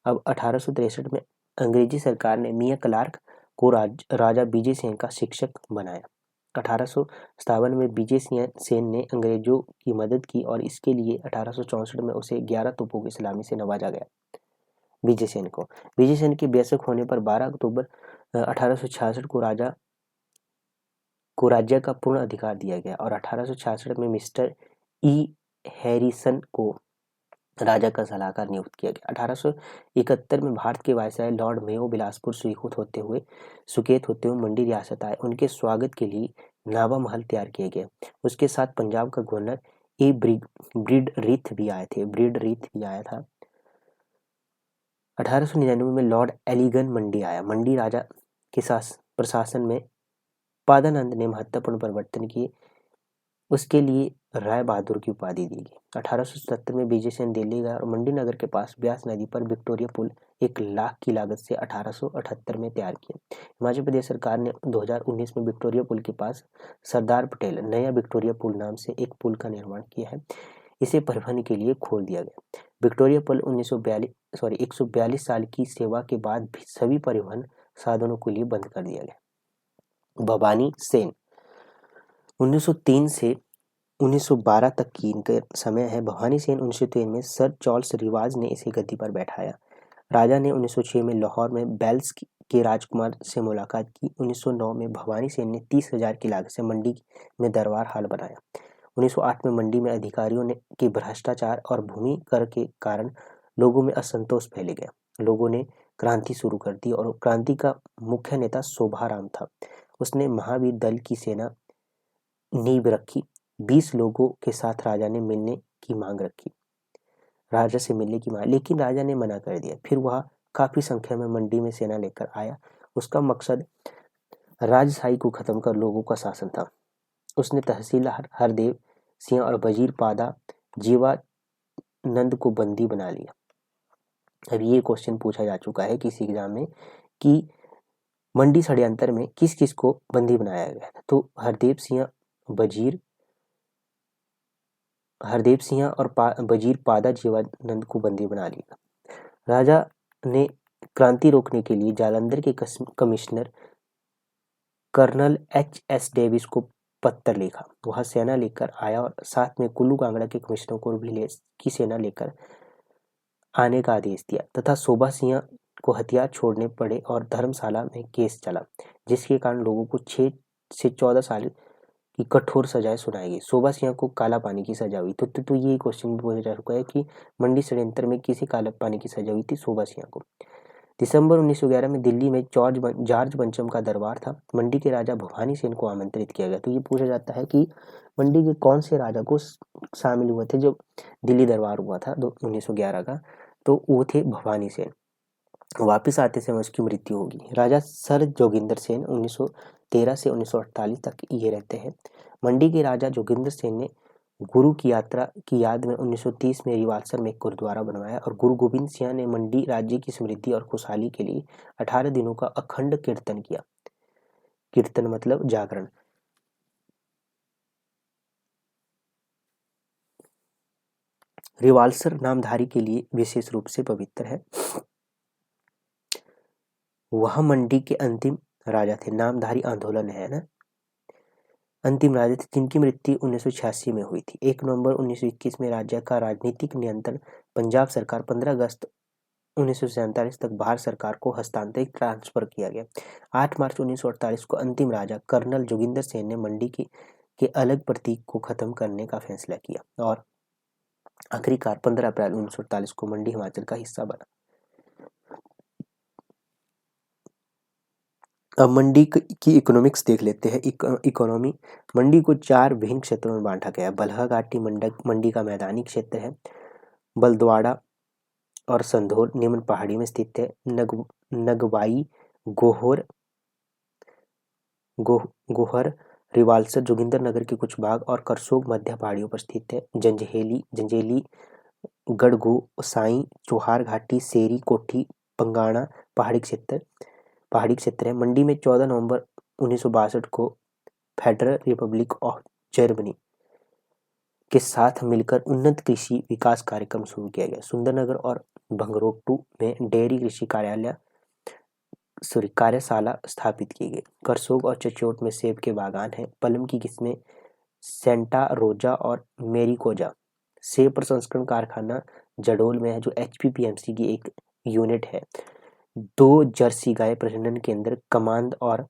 अब 1863 में अंग्रेजी सरकार ने मियाँ क्लार्क को राजा विजय सेन का शिक्षक बनाया। 1857 में विजय सेन ने अंग्रेजों की मदद की और इसके लिए 1864 में उसे 11 तोपों की सलामी से नवाजा गया। विजय सेन के बेशक होने पर 12 अक्टूबर 1866 को राज्य का पूर्ण अधिकार दिया गया और 1866 में मिस्टर ई हैरिसन को राजा का सलाहकार नियुक्त किया गया। 1871 में भारत के viceroy Lord Mayo Bilaspur Suket होते हुए मंडी रियासत आए। उनके स्वागत के लिए नावा महल तैयार किए गए। उसके साथ पंजाब का गवर्नर ब्रीड रीथ भी आया था। 1899 में लॉर्ड एलिगन मंडी आया। मंडी राजा के प्रशासन में पादानंद ने महत्वपूर्ण परिवर्तन किए। उसके लिए राय बहादुर की उपाधि दी गई। 1870 में विजय सेन दिल्ली गया और मंडी नगर के पास ब्यास नदी पर विक्टोरिया पुल 1 लाख की लागत से 1878 में तैयार किया। हिमाचल प्रदेश सरकार ने 2019 में विक्टोरिया पुल के पास सरदार पटेल नया विक्टोरिया पुल नाम से एक पुल का निर्माण किया है। इसे परिवहन के लिए खोल दिया गया। विक्टोरिया पुल 142 साल की सेवा के बाद भी सभी परिवहन साधनों के लिए बंद कर दिया गया। भवानी सेन 1903 से 1912 तक की इनका समय है। भवानी सेन 1903 में सर चार्ल्स रिवाज ने इसे गद्दी पर बैठाया। राजा ने 1906 में लाहौर में बेल्स के राजकुमार से मुलाकात की। 1909 में भवानी सेन ने 30,000 की लागत से मंडी में दरबार हाल बनाया। 1908 में मंडी में अधिकारियों ने के भ्रष्टाचार और भूमि कर के कारण लोगों में असंतोष फैल गया। लोगों ने क्रांति शुरू कर दी और क्रांति का मुख्य नेता शोभाराम था। उसने महावीर दल की सेना नींव रखी। 20 लोगों के साथ राजा से मिलने की मांग, लेकिन राजा ने मना कर दिया। फिर वह काफी संख्या में मंडी में सेना लेकर आया। उसका मकसद राजशाही को खत्म कर लोगों का शासन था। उसने तहसीलदार हरदेव सिंह और वजीर पादा जीवानंद को बंदी बना लिया। अब ये क्वेश्चन पूछा जा चुका है किसी एग्जाम में कि मंडी षड्यंत्र में किस किस को बंदी बनाया गया था। तो हरदेव सिंह और वजीर पादा जीवानंद को बंदी बना लिया। राजा ने क्रांति रोकने के लिए जालंधर के कमिश्नर कर्नल H.S. डेविस को पत्र लिखा। वह सेना लेकर आया और साथ में कुल्लू कांगड़ा के कमिश्नरों को भी की सेना लेकर आने का आदेश दिया तथा शोभा सिंह को हथियार छोड़ने पड़े और धर्मशाला में केस चला, जिसके कारण लोगों को 6 से 14 साल की कठोर सजाएं सुनाई गई। शोभा सिंह को काला पानी की सजा हुई। तो ये क्वेश्चन पूछा जा चुका है कि मंडी षड्यंत्र में किसी काला पानी की सजा हुई थी, शोभा सिंह को। दिसंबर 1911 में दिल्ली में जॉर्ज पंचम का दरबार था। मंडी के राजा भवानी सेन को आमंत्रित किया गया। तो ये पूछा जाता है कि मंडी के कौन से राजा को शामिल हुए थे जो दिल्ली दरबार हुआ था 1911 का, तो वो थे भवानी सेन। वापिस आते समय उसकी मृत्यु होगी। राजा सर जोगिंदर सेन 1913 से 1948 तक ये रहते हैं। मंडी के राजा जोगिंदर सेन ने गुरु की यात्रा की याद में 1930 में रिवालसर में एक गुरुद्वारा बनवाया और गुरु गोविंद सिंह ने मंडी राज्य की समृद्धि और खुशहाली के लिए 18 दिनों का अखंड कीर्तन किया। कीर्तन मतलब जागरण। रिवालसर नामधारी के लिए विशेष रूप से पवित्र है। वह मंडी के अंतिम राजा थे। नामधारी आंदोलन है ना, अंतिम राजा थे जिनकी मृत्यु 1986 में हुई थी। 1 नवंबर 1921 में राज्य का राजनीतिक नियंत्रण पंजाब सरकार 15 अगस्त 1947 तक भारत सरकार को हस्तांतरित ट्रांसफर किया गया। 8 मार्च 1948 को अंतिम राजा कर्नल जोगिंदर सेन ने मंडी के अलग प्रतीक को खत्म करने का फैसला किया और आखिरकार 15 अप्रैल 1948 को मंडी हिमाचल का हिस्सा बना। अब मंडी की इकोनॉमिक्स देख लेते हैं। इकोनॉमी मंडी को 4 विभिन्न क्षेत्रों में बांटा गया है। बल्ह घाटी मंडी का मैदानी क्षेत्र है। बलद्वाड़ा और संधोल निम्न पहाड़ी में स्थित है। नगवाई गोहर रिवालसर जोगिंदरनगर के कुछ भाग और करसोग मध्य पहाड़ियों पर स्थित है। जंजेली गढ़गोसाई चोहार घाटी सेरी कोठी पंगाणा पहाड़ी क्षेत्र है। मंडी में 14 नवंबर 1962 को फेडरल रिपब्लिक ऑफ जर्मनी के साथ मिलकर उन्नत कृषि विकास कार्यक्रम शुरू किया गया। सुंदरनगर और भंगरोटू में डेयरी कृषि कार्यशाला स्थापित की गई। करसोग और चचोट में सेब के बागान हैं। पलम की किस्में सेंटा रोजा और मेरिकोजा। सेब प्रसंस्करण कारखाना जडोल में है जो HPPMC की एक यूनिट है। 2 जर्सी गाय प्रजनन केंद्र कमांद और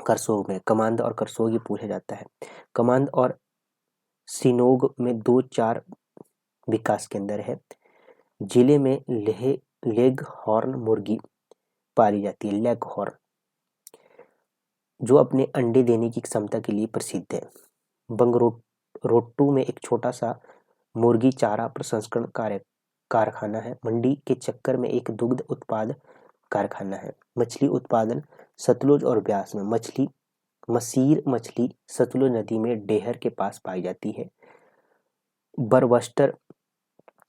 करसोग में। कमांद और करसोग ये पूछा जाता है। कमांद और सिनोग में 2-4 विकास केंद्र है। जिले में लेग हॉर्न मुर्गी पाली जाती है, लेग हॉर्न, जो अपने अंडे देने की क्षमता के लिए प्रसिद्ध है। बंगरोटू में एक छोटा सा मुर्गी चारा प्रसंस्करण कारखाना है। मंडी के चक्कर में एक दुग्ध उत्पाद कारखाना है। मछली उत्पादन सतलुज और ब्यास में। मसीर मछली सतलुज नदी में डेहर के पास पाई जाती है। बरवस्टर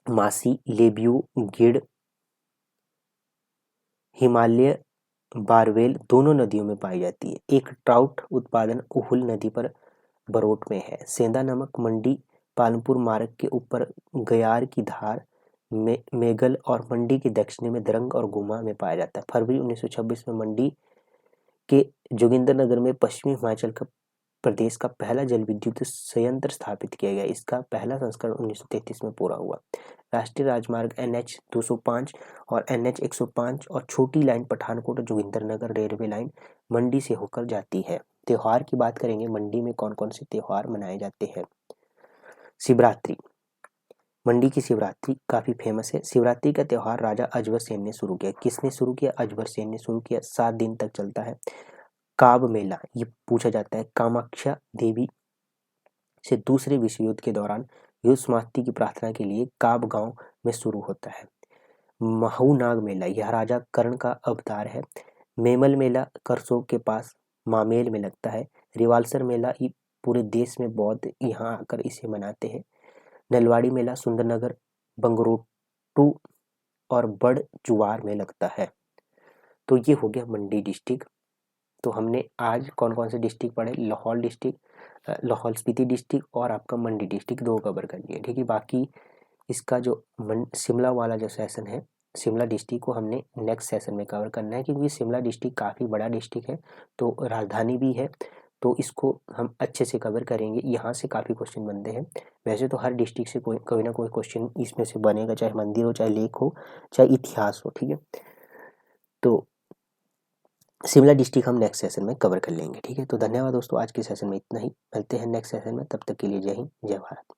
मासी लेबियो गिड़ हिमालय बारवेल दोनों नदियों में पाई जाती है। एक ट्राउट उत्पादन उहुल नदी पर बरोट में है। सेंधा नमक मंडी पालमपुर मार्ग के ऊपर गयार की धार मेगल और मंडी के दक्षिण में दरंग और गुमा में पाया जाता है। फरवरी 1926 में मंडी के जोगिंदरनगर में पश्चिमी हिमाचल का प्रदेश का पहला जल विद्युत संयंत्र स्थापित किया गया। इसका पहला संस्करण 1933 में पूरा हुआ। राष्ट्रीय राजमार्ग NH 205 और NH 105 और छोटी line Pathankot Jogindernagar railway line Mandi से होकर जाती है। त्योहार की बात करेंगे, मंडी में कौन कौन से त्योहार मनाए जाते हैं। शिवरात्रि, मंडी की शिवरात्रि काफी फेमस है। शिवरात्रि का त्योहार राजा अजबर सेन ने शुरू किया। किसने शुरू किया? अजबर सेन ने शुरू किया। 7 दिन तक चलता है। काब मेला, ये पूछा जाता है, कामाख्या देवी से दूसरे विश्व युद्ध के दौरान युद्ध समाप्ति की प्रार्थना के लिए काब गांव में शुरू होता है। महू नाग मेला, यह राजा कर्ण का अवतार है। मेमल मेला करसोग के पास मामेल में लगता है। रिवाल्सर मेला पूरे देश में बौद्ध यहाँ आकर इसे मनाते हैं। नलवाड़ी मेला सुंदरनगर, बंगरोटू और बड़ चुवार में लगता है। तो ये हो गया मंडी डिस्ट्रिक्ट। तो हमने आज कौन कौन से डिस्ट्रिक्ट पढ़े? लाहौल डिस्ट्रिक्ट, लाहौल स्पीति डिस्ट्रिक्ट और आपका मंडी डिस्ट्रिक्ट 2 कवर कर लिए। ठीक है, बाकी इसका जो शिमला वाला जो सेशन है, शिमला डिस्ट्रिक्ट को हमने नेक्स्ट सेशन में कवर करना है, क्योंकि शिमला डिस्ट्रिक्ट काफ़ी बड़ा डिस्ट्रिक्ट है, तो राजधानी भी है, तो इसको हम अच्छे से कवर करेंगे। यहाँ से काफ़ी क्वेश्चन बनते हैं। वैसे तो हर डिस्ट्रिक्ट से कोई ना कोई क्वेश्चन इसमें से बनेगा, चाहे मंदिर हो, चाहे लेक हो, चाहे इतिहास हो। ठीक है, तो शिमला डिस्ट्रिक्ट हम नेक्स्ट सेशन में कवर कर लेंगे। ठीक है, तो धन्यवाद दोस्तों, आज के सेशन में इतना ही। मिलते हैं नेक्स्ट सेशन में, तब तक के लिए जय हिंद, जय भारत।